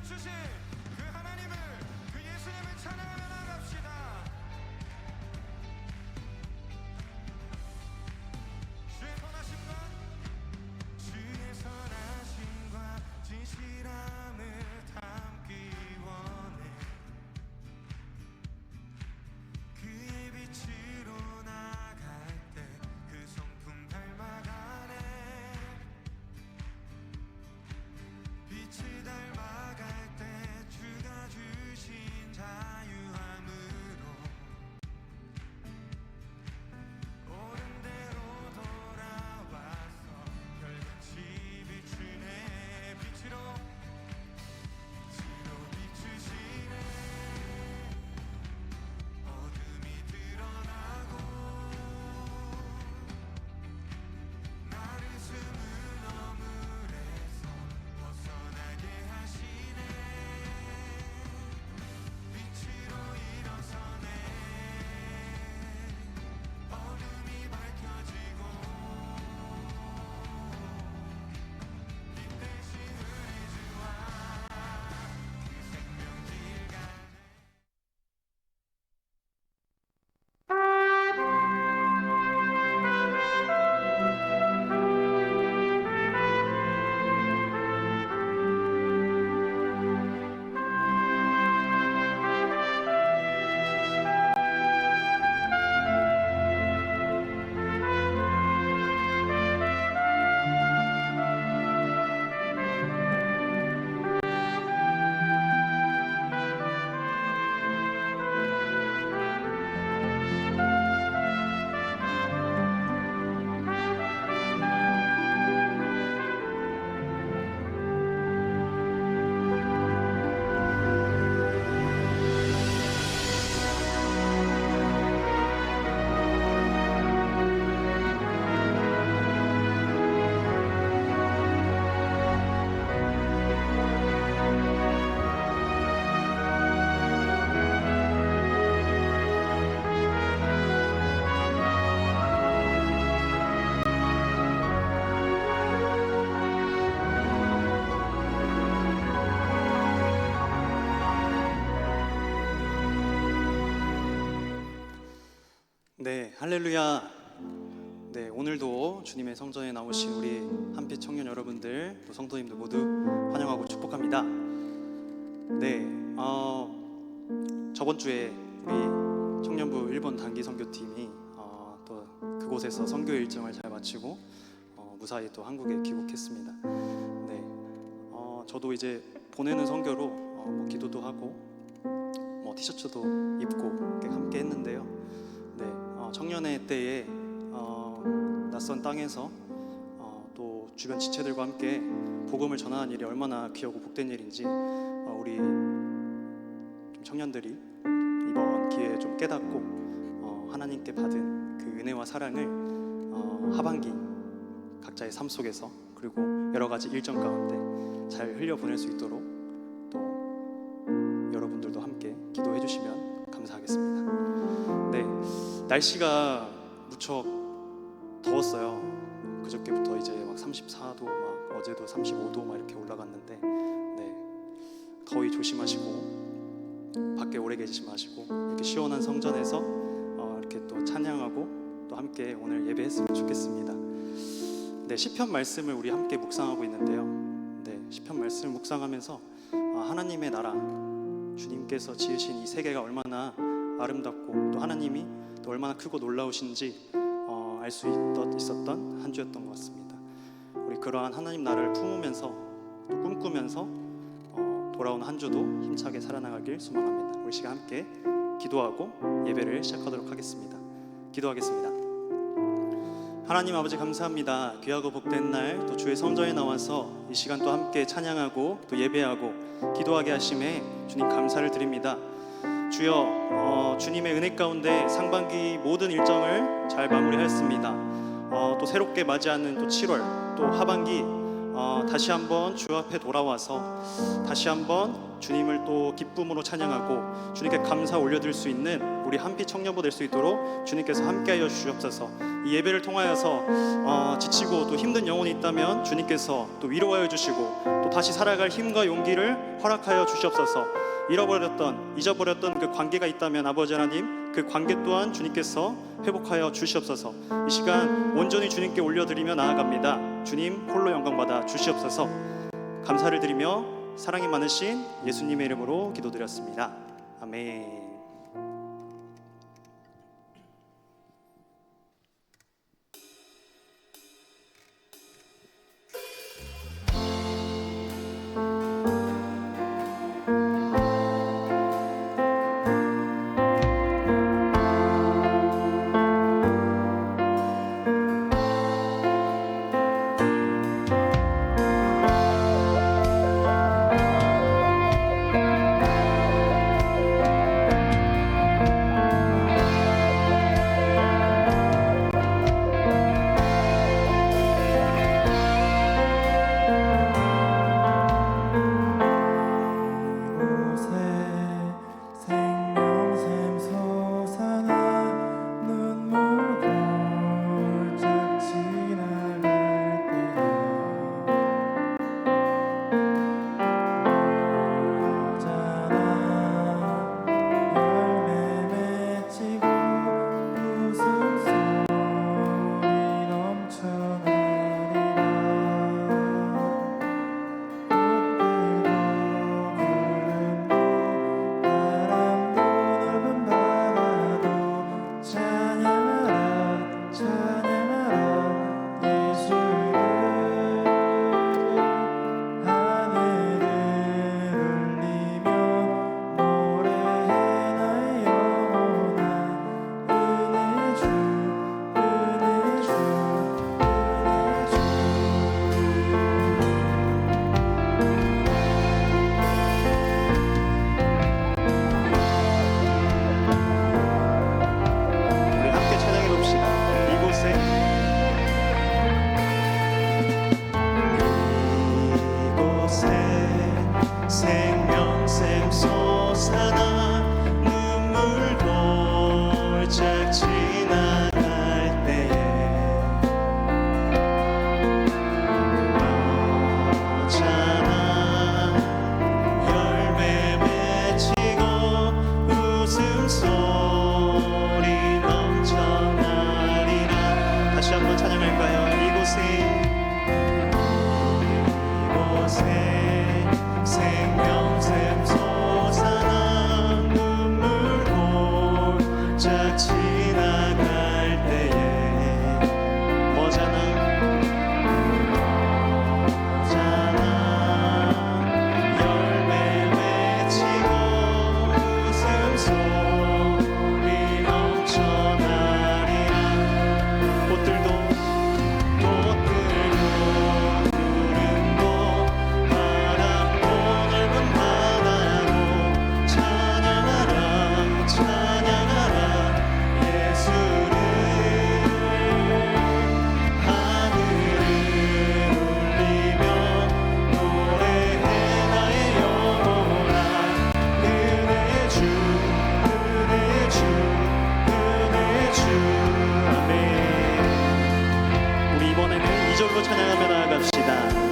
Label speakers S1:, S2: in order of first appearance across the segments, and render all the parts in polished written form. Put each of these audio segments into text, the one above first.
S1: 비추신 그 하나님을, 그 예수님을 찬양하며 나갑시다. 주의 선하심과 진실함을 담기 원해. 그의 빛으로 나갈 때 그 성품 닮아가네. 빛을 닮아갈 때 주가 주신 자유함으로 옳은 대로 돌아와서 별같이 비추네. 빛으로 비추시네. 어둠이 드러나고 나를 숨은 어물에서 벗어나게 하시네. 빛으로 일어서네. 어둠이 밝혀지고 빛 대신 은혜 주와 그 생명길 가네.
S2: 네, 할렐루야. 네, 오늘도 주님의 성전에 나오신 우리 한빛 청년 여러분들, 또 성도님들 모두 환영하고 축복합니다. 네, 저번 주에 우리 청년부 1번 단기 선교팀이 또 그곳에서 선교 일정을 잘 마치고 무사히 또 한국에 귀국했습니다. 네, 저도 이제 보내는 선교로 뭐 기도도 하고 뭐 티셔츠도 입고 이렇게 함께 했는데요. 네, 청년의 때에 낯선 땅에서 또 주변 지체들과 함께 복음을 전하는 일이 얼마나 귀하고 복된 일인지 우리 청년들이 이번 기회에 좀 깨닫고 하나님께 받은 그 은혜와 사랑을 하반기 각자의 삶 속에서 그리고 여러 가지 일정 가운데 잘 흘려보낼 수 있도록 또 여러분들도 함께 기도해 주시면 감사하겠습니다. 네, 날씨가 무척 더웠어요. 그저께부터 이제 막 34도, 막 어제도 35도 막 이렇게 올라갔는데, 네, 더위 조심하시고 밖에 오래 계시지 마시고 이렇게 시원한 성전에서 이렇게 또 찬양하고 또 함께 오늘 예배했으면 좋겠습니다. 네, 시편 말씀을 우리 함께 묵상하고 있는데요. 네, 시편 말씀을 묵상하면서 하나님의 나라, 주님께서 지으신 이 세계가 얼마나 아름답고 또 하나님이 또 얼마나 크고 놀라우신지 알 수 있었던 한 주였던 것 같습니다. 우리 그러한 하나님 나라를 품으면서 또 꿈꾸면서 돌아온 한 주도 힘차게 살아나가길 소망합니다. 우리 시간 함께 기도하고 예배를 시작하도록 하겠습니다. 기도하겠습니다. 하나님 아버지 감사합니다. 귀하고 복된 날 또 주의 성전에 나와서 이 시간 또 함께 찬양하고 또 예배하고 기도하게 하심에 주님 감사를 드립니다. 주여, 주님의 은혜 가운데 상반기 모든 일정을 잘 마무리하였습니다. 또 새롭게 맞이하는 또 7월 또 하반기 다시 한번 주 앞에 돌아와서 다시 한번 주님을 또 기쁨으로 찬양하고 주님께 감사 올려드릴 수 있는 우리 한빛 청년부 될 수 있도록 주님께서 함께하여 주시옵소서. 이 예배를 통하여서 지치고 또 힘든 영혼이 있다면 주님께서 또 위로하여 주시고 또 다시 살아갈 힘과 용기를 허락하여 주시옵소서. 잊어버렸던 그 관계가 있다면 아버지 하나님, 그 관계 또한 주님께서 회복하여 주시옵소서. 이 시간 온전히 주님께 올려드리며 나아갑니다. 주님 홀로 영광 받아 주시옵소서. 감사를 드리며 사랑이 많으신 예수님의 이름으로 기도드렸습니다. 아멘.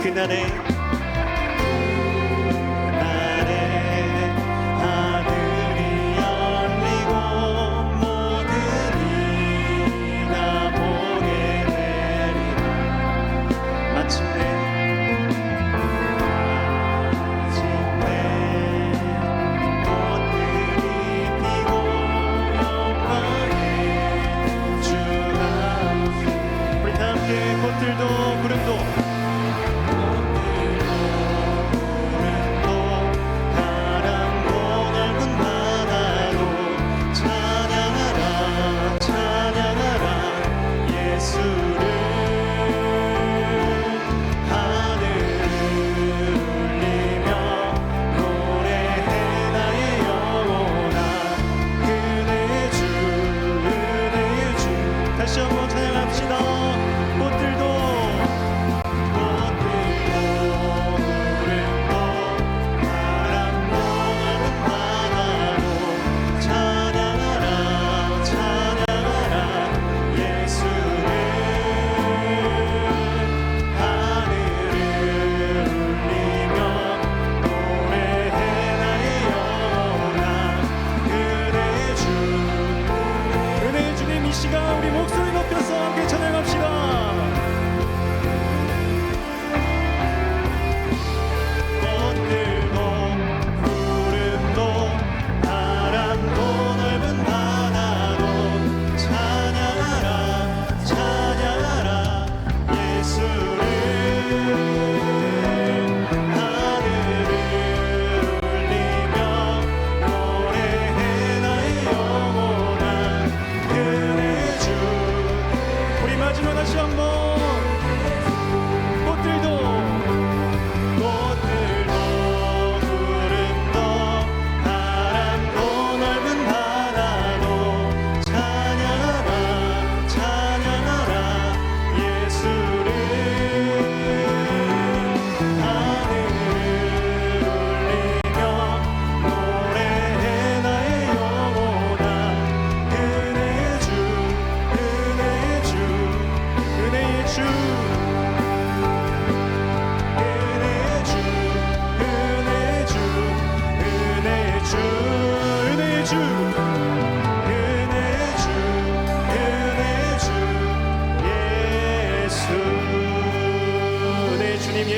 S3: 그날에 하늘이 열리고 모든 이가 보게 되리라. 마침내 꽃들이 피고 영광의 주가 우리 다 함께 꽃들도 구름도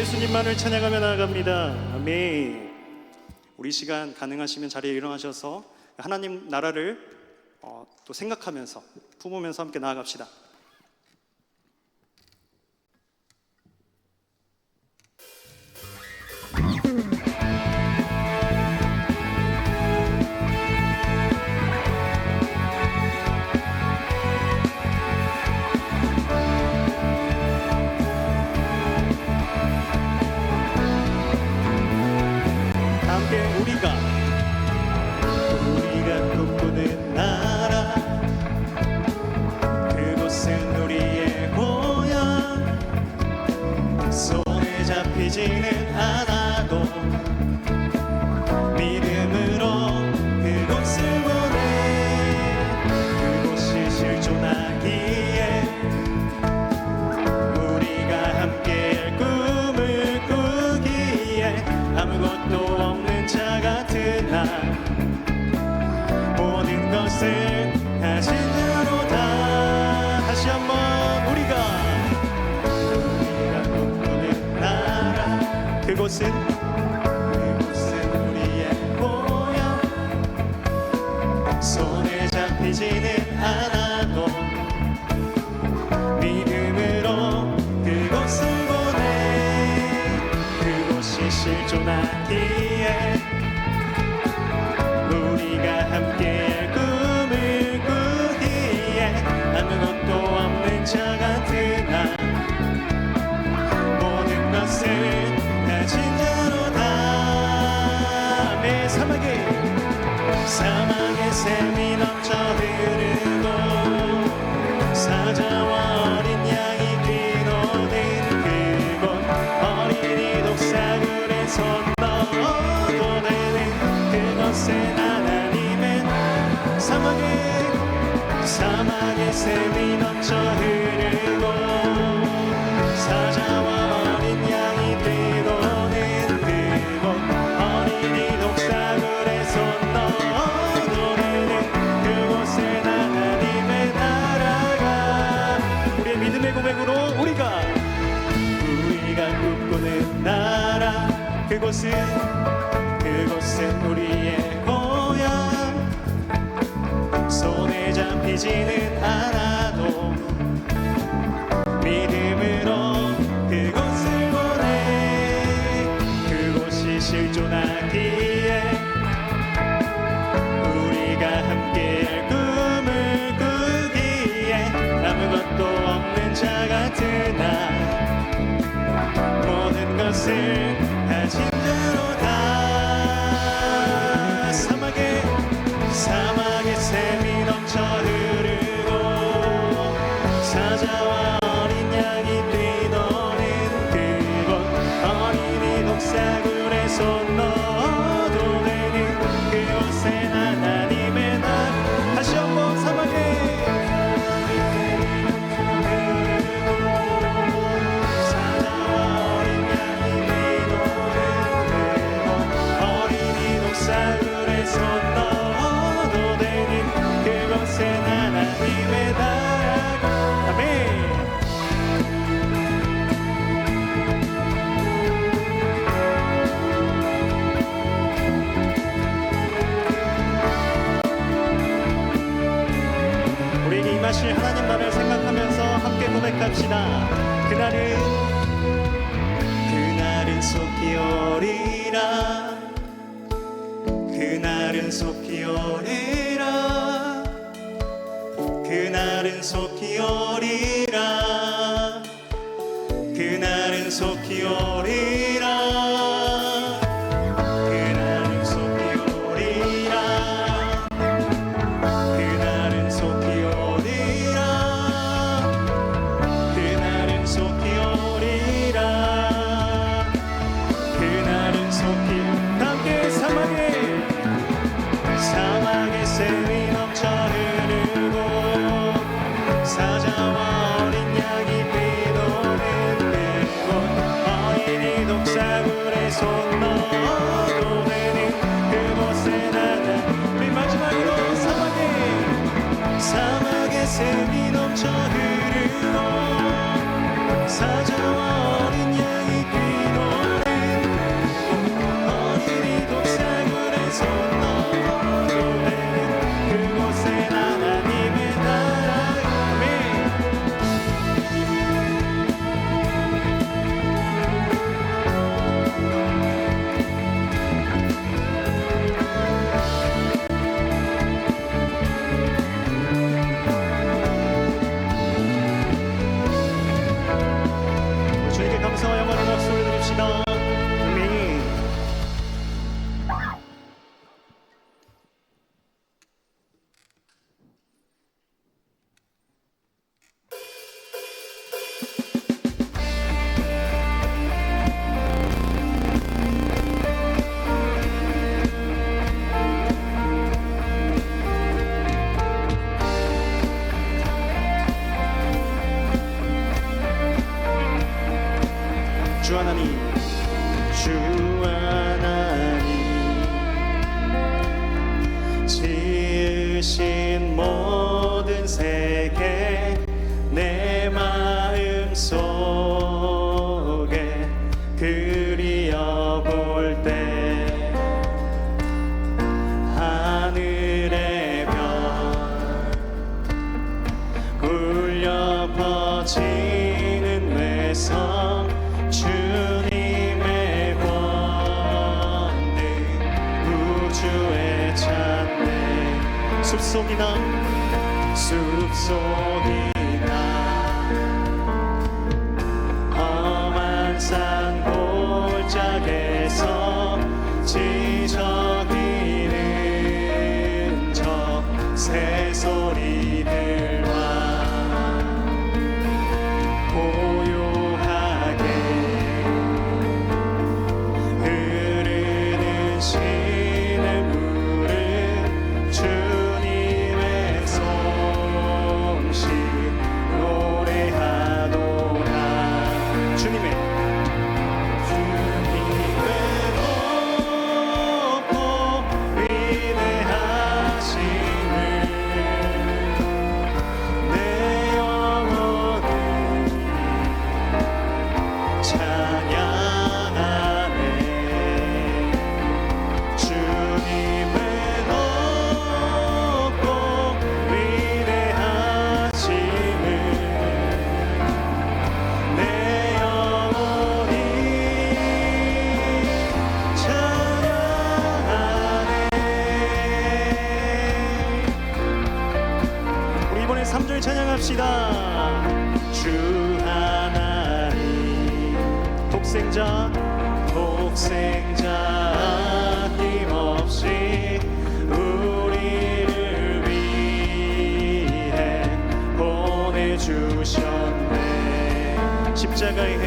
S3: 예수님만을 찬양하며 나아갑니다. 아멘.
S2: 우리 시간 가능하시면 자리에 일어나셔서 하나님 나라를 또 생각하면서 품으면서 함께 나아갑시다. 함께 우리가
S3: 꿈꾸는 나라, 그곳은 우리의 고향. 손에 잡히지는 않아도 믿음으로 그곳을 보내. 그곳이 실존하기에 우리가 함께 꿈을 꾸기에 아무것도 없는 자 같은 나, 모든 것을 가진 자로다. 다시 한번 우리가 꿈꾸는 나라, 그곳은 우리의 고향. 손에 잡히지는 않아도 믿음으로 그곳을 보내. 그곳이 실존하기에 우리가 함께 꿈을 꾸기에 아무것도 없는 자 같은 나, 모든 것을 가진 자로다. 내 사막에 샘이 넘쳐 흐르고 사자와 어린 양이 뛰노는 그곳, 어린이 독사굴에 손 넣어도 되는 그곳은 하나님의 사막에 샘이 넘쳐 흐르고 사자와 어린 양이 뛰노는 그곳, 어린이 독사굴에 손 넣어도 되는 그곳은 하나님의 나라가. 우리의 믿음의 고백으로 우리가 꿈꾸는 나라, 그곳은 우리의 고향. 손에 잡히지는 않아도 믿음으로 그곳을 보내. 그곳이 실존하기에 우리가 함께 꿈을 꾸기에 아무것도 없는 자 같은 나, 모든 것을 가진 자로다. 사막에 샘이 넘쳐 흐르고 사자와 어린 양이 뛰노는 그곳, 어린이 독사굴에 손 넣어도 되는 그곳엔 하나님의 나라. 다시 한번 사막에 사자와 어린 양이 뛰노는 그곳, 어린이 독사굴에 손 넣어도 되는 그곳엔 하나님의 나라가. 아멘. 우리에게 임하실 하나님 나라를 생각하면서 함께 고백합시다. 그날은 속히 오리라. 그날은 속히 오리라. 그날은 속히 오리라. 그날은 속히 오리라. 그날은 속히 오리라. 그날은 속히 오리라. 그날은 속히 오리라. 그날은 속히. 함께 사막에 샘이 넘쳐 흐르고 사자와 어린 양이 뛰노는 그곳, 어린이 독사굴에 손 넣어도 되는 그곳에 나는. 우리 마지막으로 사막에 샘이 넘쳐 흐르고 사자와 어린 양이 뛰노는
S2: 주 하나님,
S3: 주 하나님 지으신 모든 세계 내 마음 속에 그리어볼 때 하늘의 별 울려 퍼지는 외성 주님의 권능 우주에 찬네 숲속이나 험한 산 골짜기에서 지저귀는 저 새소리들과 고요하게 흐르는 신음물은 주님의 솜씨 노래하도다. 주님의 높고 위대하심을 내 영혼은 찬양하네. 주님의 높고 위대하심을 내 영혼이 찬양하네. 우리 이번에 3절 찬양합시다. 주 하나님 독생자 아낌없이 우리를 위해 보내주셨네. 십자가의 해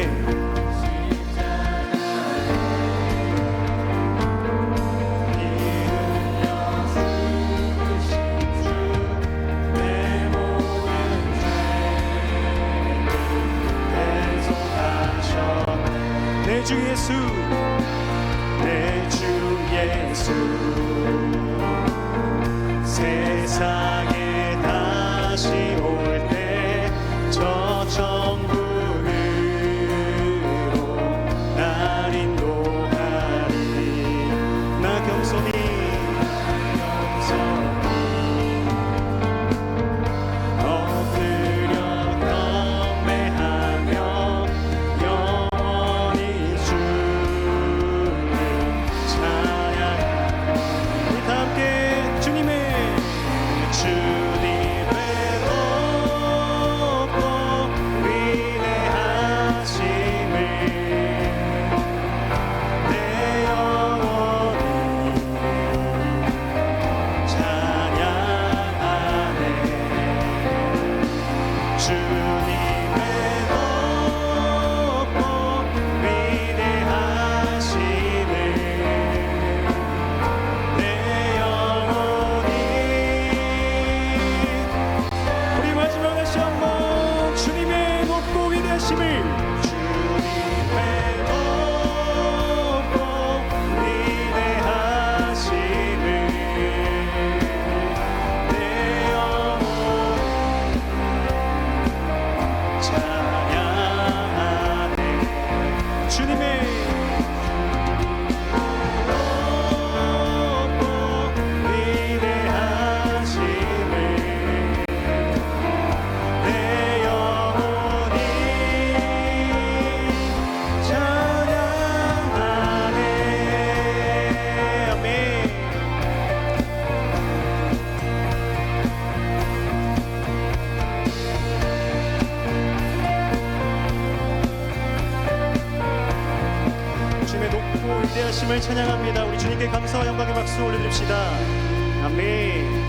S3: 내 주 예수 내 주 예수 세상에 다시 올 때 저 천국으로 날 인도하리. 나 겸손히 엎드려 경배하며 영원히 주를 찬양. 우리 다 함께 주님의 높고 위대하심을 내 영혼이 찬양하네. 주님의 높고 위대하심을 내 영혼이. 우리 마지막 다시 한번 주님의 높고 위대하심을 주님의 높고 위대하심을 내 영혼이 찬양하네. 주님의 높고 위대하심을 내 영혼이 찬양하네. 아멘. 주님의 높고 위대하심을 찬양합니다. 우리 주님께 감사와 영광의 박수 올려드립시다. 아멘.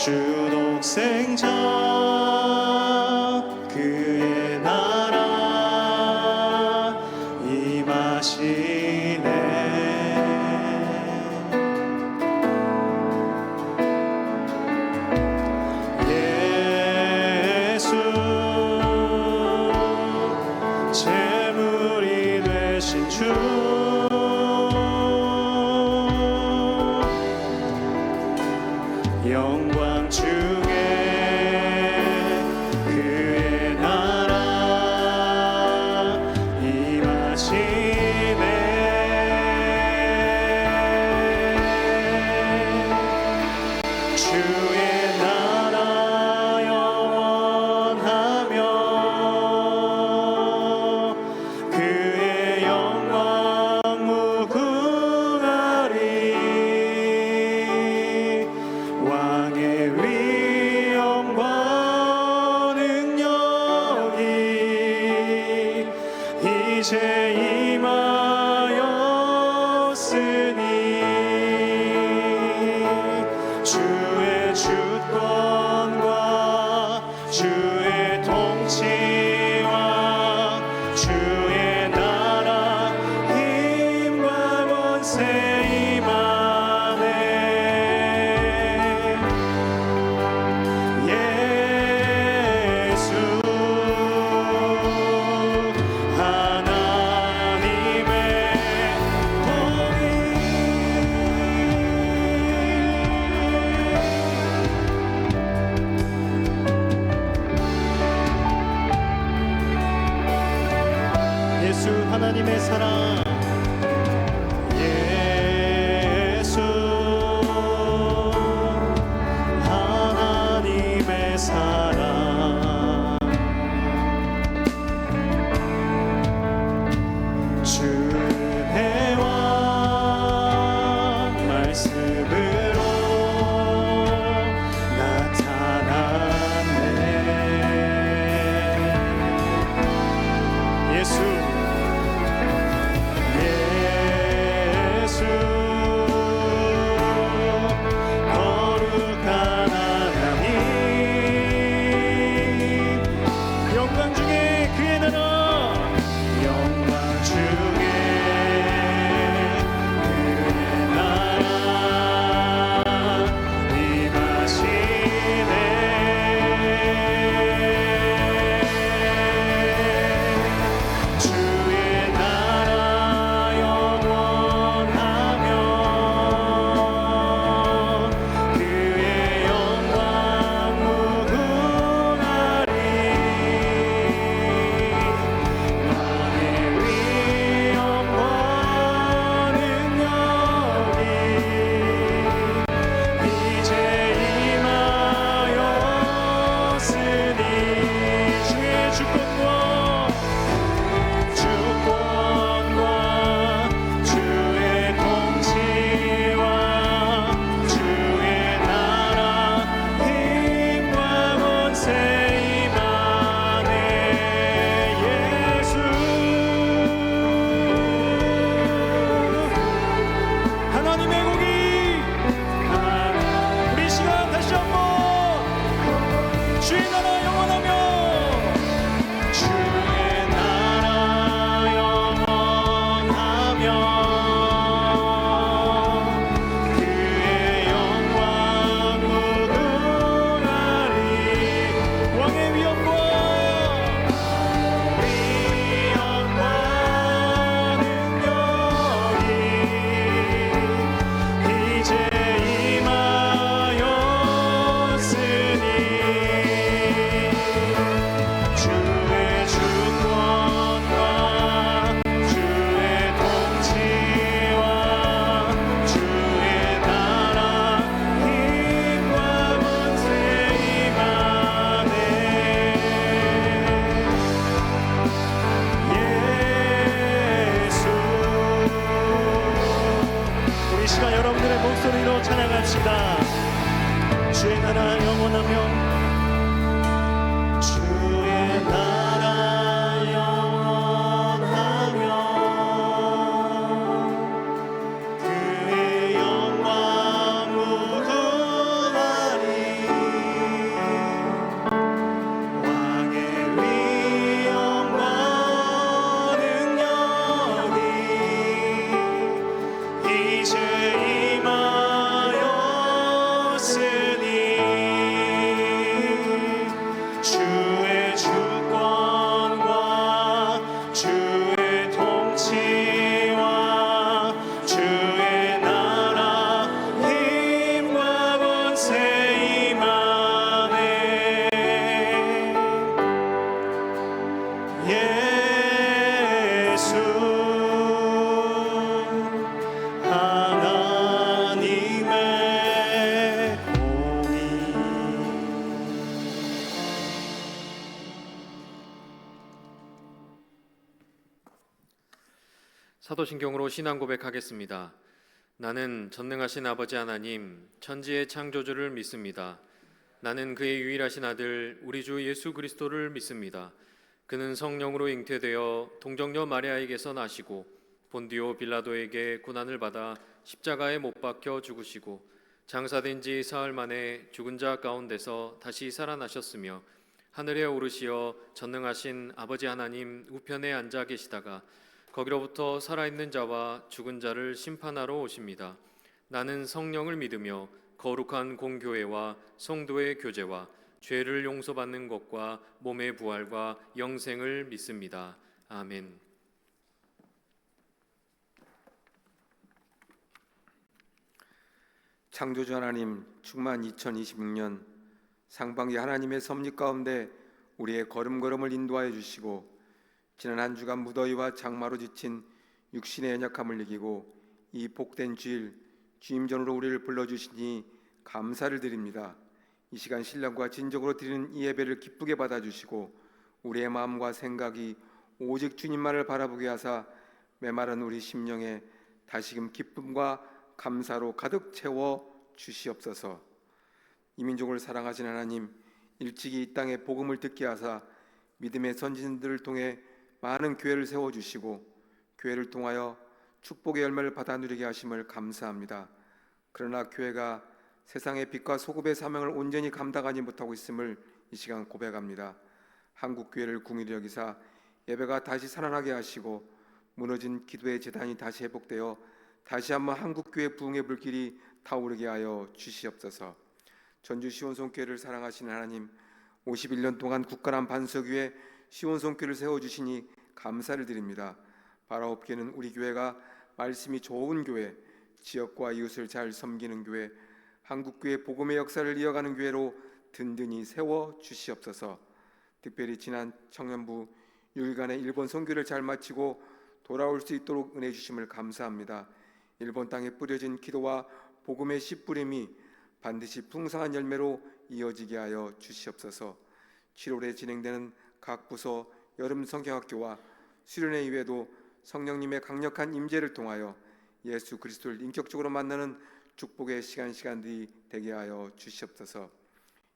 S3: 주 독생자 그의 나라 임하시네. 예수 제물이 되신 주 영광 중에 그의 나라 임하시네. 주의 나라 영원하며 그의 영광 무궁하리. 왕의 위엄과 능력이 이제 임하였으니 주의 주권과 주의 통치와 주의 나라 힘과 권세 임하네. 예수 하나님의 복이 예수 하나님의 사랑 예수 하나님의 사랑 주 은혜와 말씀으로 나타났네. 예수 예수 거룩한 하나님 영광 중에 그의 나라 영광 중에 그의 나라 임하시네. 주의 나라 영원하며 그의 영광 무궁하리. 왕의 위엄과 능력이 이제 임하였으니 주의 주권과 주의 통치와 주의 나라 힘과 권세 임하네. 예수 하나님의 복이 우리 시간 다시 한번 주의 나라 영원하며 주의 나라 영원하며 그의 영광 무궁하리. 왕의 위엄과 능력이 이제 임하였으니 주의 주권과 주의 통치와 주의 나라 힘과 권세 임하네. 예수 우리 시간 여러분들의 목소리로 찬양합시다. 주의 나라 영원하며 주의 나라 영원하며 그의 영광 무궁하리.
S4: 사도신경으로 신앙 고백하겠습니다. 나는 전능하신 아버지 하나님, 천지의 창조주를 믿습니다. 나는 그의 유일하신 아들, 우리 주 예수 그리스도를 믿습니다. 그는 성령으로 잉태되어 동정녀 마리아에게서 나시고 본디오 빌라도에게 고난을 받아 십자가에 못 박혀 죽으시고 장사된 지 사흘 만에 죽은 자 가운데서 다시 살아나셨으며 하늘에 오르시어 전능하신 아버지 하나님 우편에 앉아 계시다가 거기로부터 살아있는 자와 죽은 자를 심판하러 오십니다. 나는 성령을 믿으며 거룩한 공교회와 성도의 교제와 죄를 용서받는 것과 몸의 부활과 영생을 믿습니다. 아멘.
S5: 창조주 하나님, 충만 2026년 상반기 하나님의 섭리 가운데 우리의 걸음걸음을 인도하여 주시고 지난 한 주간 무더위와 장마로 지친 육신의 연약함을 이기고 이 복된 주일 주임 전으로 우리를 불러주시니 감사를 드립니다. 이 시간 신령과 진정으로 드리는 이 예배를 기쁘게 받아주시고 우리의 마음과 생각이 오직 주님만을 바라보게 하사 메마른 우리 심령에 다시금 기쁨과 감사로 가득 채워 주시옵소서. 이 민족을 사랑하신 하나님, 일찍이 이 땅에 복음을 듣게 하사 믿음의 선진들을 통해 많은 교회를 세워주시고 교회를 통하여 축복의 열매를 받아 누리게 하심을 감사합니다. 그러나 교회가 세상의 빛과 소금의 사명을 온전히 감당하지 못하고 있음을 이 시간 고백합니다. 한국교회를 궁일히 여기사 예배가 다시 살아나게 하시고 무너진 기도의 재단이 다시 회복되어 다시 한번 한국교회 부흥의 불길이 타오르게 하여 주시옵소서. 전주 시온송교회를 사랑하시는 하나님, 51년 동안 굳건한 반석 위에 시온송교회를 세워주시니 감사를 드립니다. 바라옵기는 우리 교회가 말씀이 좋은 교회, 지역과 이웃을 잘 섬기는 교회, 한국교회 복음의 역사를 이어가는 교회로 든든히 세워주시옵소서. 특별히 지난 청년부 6일간의 일본 선교를 잘 마치고 돌아올 수 있도록 은혜 주심을 감사합니다. 일본 땅에 뿌려진 기도와 복음의 씨 뿌림이 반드시 풍성한 열매로 이어지게 하여 주시옵소서. 7월에 진행되는 각 부서 여름 성경학교와 수련회 이외에도 성령님의 강력한 임재를 통하여 예수 그리스도를 인격적으로 만나는 축복의 시간들이 되게 하여 주시옵소서.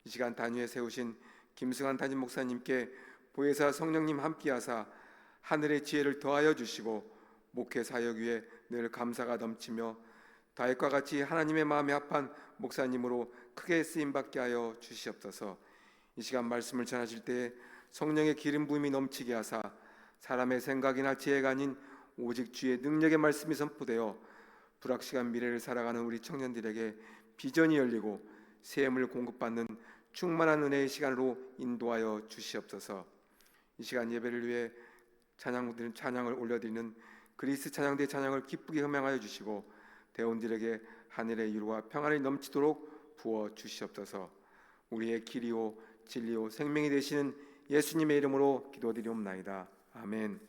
S5: 이 시간 단위에 세우신 김승환 담임 목사님께 보혜사 성령님 함께하사 하늘의 지혜를 더하여 주시고 목회 사역 위에 늘 감사가 넘치며 다윗과 같이 하나님의 마음에 합한 목사님으로 크게 쓰임받게 하여 주시옵소서. 이 시간 말씀을 전하실 때에 성령의 기름 부음이 넘치게 하사 사람의 생각이나 지혜가 아닌 오직 주의 능력의 말씀이 선포되어 불확실한 미래를 살아가는 우리 청년들에게 비전이 열리고 샘을 공급받는 충만한 은혜의 시간으로 인도하여 주시옵소서. 이 시간 예배를 위해 찬양을 올려드리는 그리스 찬양대 찬양을 기쁘게 음향하여 주시고 대원들에게 하늘의 위로와 평안이 넘치도록 부어 주시옵소서. 우리의 길이요 진리요 생명이 되시는 예수님의 이름으로 기도드리옵나이다. 아멘.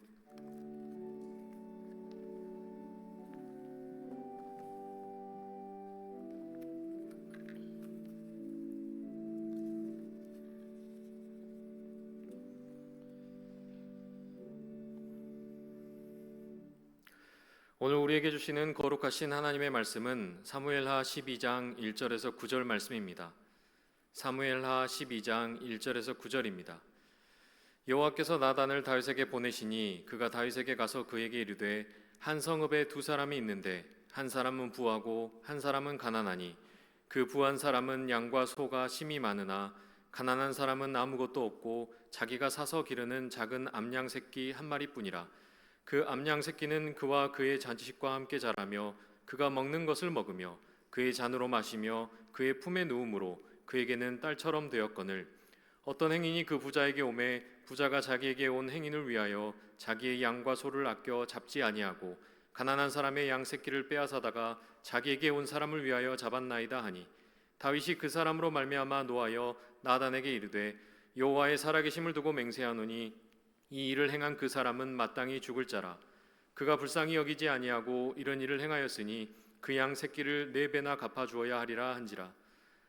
S4: 오늘 우리에게 주시는 거룩하신 하나님의 말씀은 사무엘하 12장 1절에서 9절 말씀입니다. 사무엘하 12장 1절에서 9절입니다. 여호와께서 나단을 다윗에게 보내시니 그가 다윗에게 가서 그에게 이르되 한 성읍에 두 사람이 있는데 한 사람은 부하고 한 사람은 가난하니 그 부한 사람은 양과 소가 심이 많으나 가난한 사람은 아무것도 없고 자기가 사서 기르는 작은 암양 새끼 한 마리뿐이라. 그 암양 새끼는 그와 그의 자식과 함께 자라며 그가 먹는 것을 먹으며 그의 잔으로 마시며 그의 품에 누움으로 그에게는 딸처럼 되었거늘 어떤 행인이 그 부자에게 오매 부자가 자기에게 온 행인을 위하여 자기의 양과 소를 아껴 잡지 아니하고 가난한 사람의 양 새끼를 빼앗아다가 자기에게 온 사람을 위하여 잡았나이다 하니 다윗이 그 사람으로 말미암아 노하여 나단에게 이르되 여호와의 살아계심을 두고 맹세하노니 이 일을 행한 그 사람은 마땅히 죽을 자라. 그가 불쌍히 여기지 아니하고 이런 일을 행하였으니 그 양 새끼를 4배나 갚아주어야 하리라 한지라.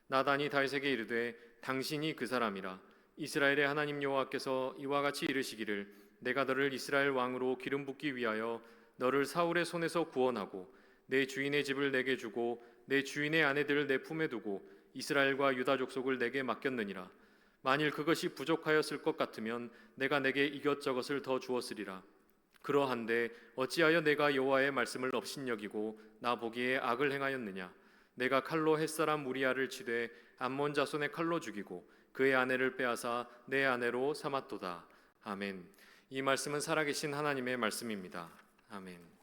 S4: 나단이 다윗에게 이르되 당신이 그 사람이라. 이스라엘의 하나님 여호와께서 이와 같이 이르시기를 내가 너를 이스라엘 왕으로 기름 붓기 위하여 너를 사울의 손에서 구원하고 내 주인의 집을 내게 주고 내 주인의 아내들을 내 품에 두고 이스라엘과 유다 족속을 내게 맡겼느니라. 만일 그것이 부족하였을 것 같으면 내가 내게 이것저것을 더 주었으리라. 그러한데 어찌하여 내가 여호와의 말씀을 업신여기고 나 보기에 악을 행하였느냐? 내가 칼로 햇사람 우리아를 치되 암몬 자손의 칼로 죽이고 그의 아내를 빼앗아 내 아내로 삼았도다. 아멘. 이 말씀은 살아계신 하나님의 말씀입니다. 아멘.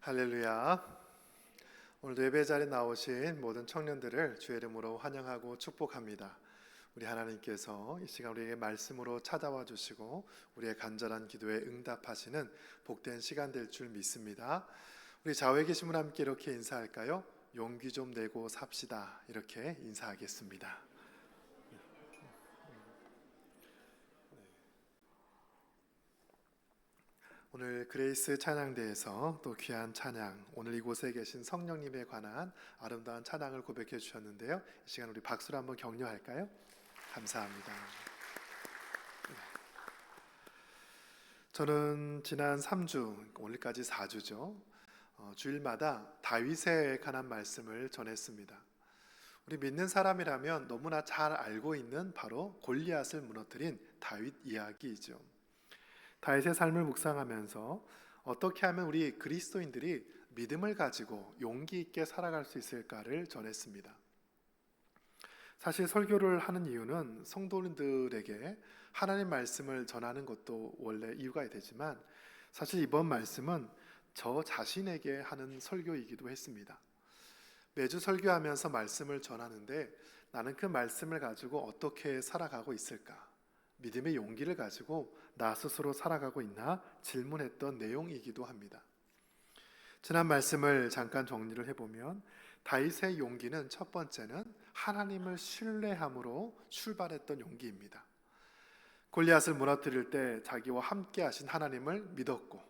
S6: 할렐루야. 오늘도 예배 자리에 나오신 모든 청년들을 주의 이름으로 환영하고 축복합니다. 우리 하나님께서 이 시간 우리에게 말씀으로 찾아와 주시고 우리의 간절한 기도에 응답하시는 복된 시간 될 줄 믿습니다. 우리 좌우에 계신 분 함께 이렇게 인사할까요? 용기 좀 내고 삽시다. 이렇게 인사하겠습니다. 오늘 그레이스 찬양대에서 또 귀한 찬양, 오늘 이곳에 계신 성령님에 관한 아름다운 찬양을 고백해 주셨는데요. 이 시간 우리 박수로 한번 격려할까요? 감사합니다. 저는 지난 3주, 오늘까지 4주죠. 주일마다 다윗에 관한 말씀을 전했습니다. 우리 믿는 사람이라면 너무나 잘 알고 있는 바로 골리앗을 무너뜨린 다윗 이야기이죠. 다윗의 삶을 묵상하면서 어떻게 하면 우리 그리스도인들이 믿음을 가지고 용기 있게 살아갈 수 있을까를 전했습니다. 사실 설교를 하는 이유는 성도들에게 하나님 말씀을 전하는 것도 원래 이유가 되지만 사실 이번 말씀은 저 자신에게 하는 설교이기도 했습니다. 매주 설교하면서 말씀을 전하는데 나는 그 말씀을 가지고 어떻게 살아가고 있을까? 믿음의 용기를 가지고 나 스스로 살아가고 있나 질문했던 내용이기도 합니다. 지난 말씀을 잠깐 정리를 해보면 다윗의 용기는 첫 번째는 하나님을 신뢰함으로 출발했던 용기입니다. 골리앗을 무너뜨릴 때 자기와 함께 하신 하나님을 믿었고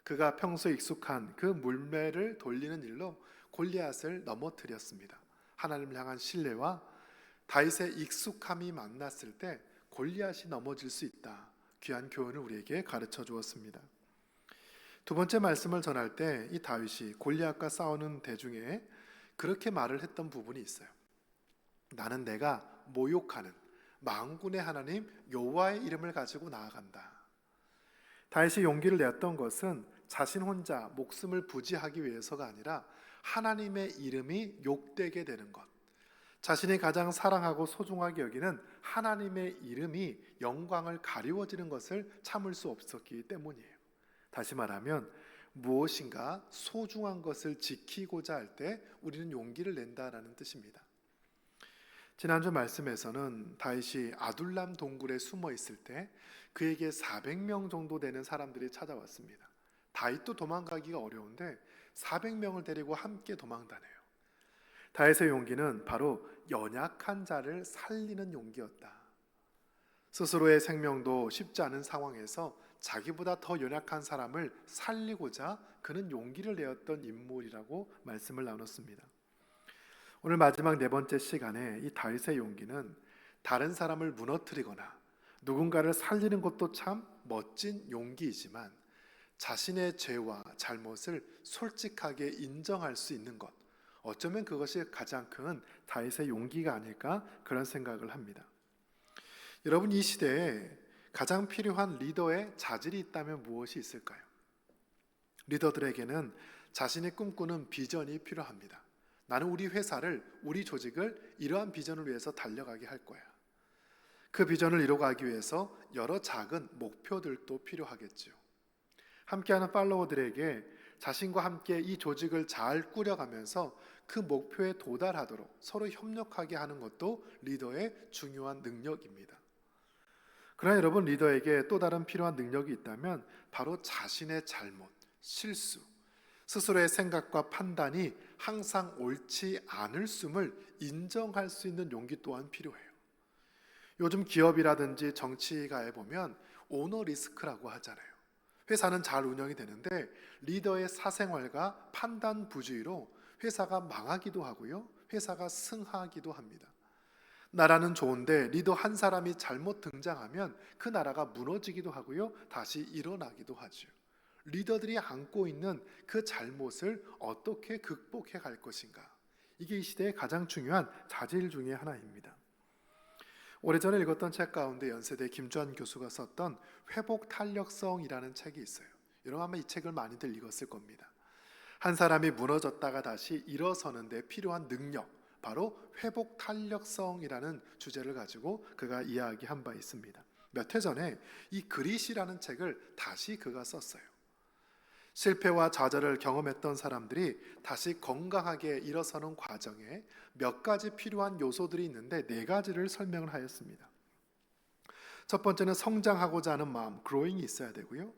S6: 그가 평소 익숙한 그 물매를 돌리는 일로 골리앗을 넘어뜨렸습니다. 하나님을 향한 신뢰와 다윗의 익숙함이 만났을 때 골리앗이 넘어질 수 있다. 귀한 교훈을 우리에게 가르쳐 주었습니다. 두 번째 말씀을 전할 때 이 다윗이 골리앗과 싸우는 대중에 그렇게 말을 했던 부분이 있어요. 나는 내가 모욕하는 만군의 하나님 여호와의 이름을 가지고 나아간다. 다윗이 용기를 냈던 것은 자신 혼자 목숨을 부지하기 위해서가 아니라 하나님의 이름이 욕되게 되는 것, 자신이 가장 사랑하고 소중하게 여기는 하나님의 이름이 영광을 가리워지는 것을 참을 수 없었기 때문이에요. 다시 말하면 무엇인가 소중한 것을 지키고자 할 때 우리는 용기를 낸다라는 뜻입니다. 지난주 말씀에서는 다윗이 아둘람 동굴에 숨어 있을 때 그에게 400명 정도 되는 사람들이 찾아왔습니다. 다윗도 도망가기가 어려운데 400명을 데리고 함께 도망다녀요. 다윗의 용기는 바로 연약한 자를 살리는 용기였다. 스스로의 생명도 쉽지 않은 상황에서 자기보다 더 연약한 사람을 살리고자 그는 용기를 내었던 인물이라고 말씀을 나눴습니다. 오늘 마지막 네 번째 시간에 이 다윗의 용기는 다른 사람을 무너뜨리거나 누군가를 살리는 것도 참 멋진 용기이지만 자신의 죄와 잘못을 솔직하게 인정할 수 있는 것, 어쩌면 그것이 가장 큰 다윗의 용기가 아닐까 그런 생각을 합니다. 여러분, 이 시대에 가장 필요한 리더의 자질이 있다면 무엇이 있을까요? 리더들에게는 자신이 꿈꾸는 비전이 필요합니다. 나는 우리 회사를, 우리 조직을 이러한 비전을 위해서 달려가게 할 거야. 그 비전을 이루어가기 위해서 여러 작은 목표들도 필요하겠죠. 함께하는 팔로워들에게 자신과 함께 이 조직을 잘 꾸려가면서 그 목표에 도달하도록 서로 협력하게 하는 것도 리더의 중요한 능력입니다. 그러나 여러분, 리더에게 또 다른 필요한 능력이 있다면 바로 자신의 잘못, 실수, 스스로의 생각과 판단이 항상 옳지 않을 셈을 인정할 수 있는 용기 또한 필요해요. 요즘 기업이라든지 정치가에 보면 오너 리스크라고 하잖아요. 회사는 잘 운영이 되는데 리더의 사생활과 판단 부주의로 회사가 망하기도 하고요, 회사가 승하기도 합니다. 나라는 좋은데 리더 한 사람이 잘못 등장하면 그 나라가 무너지기도 하고요, 다시 일어나기도 하죠. 리더들이 안고 있는 그 잘못을 어떻게 극복해 갈 것인가, 이게 이 시대의 가장 중요한 자질 중에 하나입니다. 오래전에 읽었던 책 가운데 연세대 김주환 교수가 썼던 회복 탄력성이라는 책이 있어요. 여러분 아마 이 책을 많이들 읽었을 겁니다. 한 사람이 무너졌다가 다시 일어서는 데 필요한 능력, 바로 회복 탄력성이라는 주제를 가지고 그가 이야기한 바 있습니다. 몇 해 전에 이 그릿이라는 책을 다시 그가 썼어요. 실패와 좌절을 경험했던 사람들이 다시 건강하게 일어서는 과정에 몇 가지 필요한 요소들이 있는데 네 가지를 설명을 하였습니다. 첫 번째는 성장하고자 하는 마음, growing이 있어야 되고요.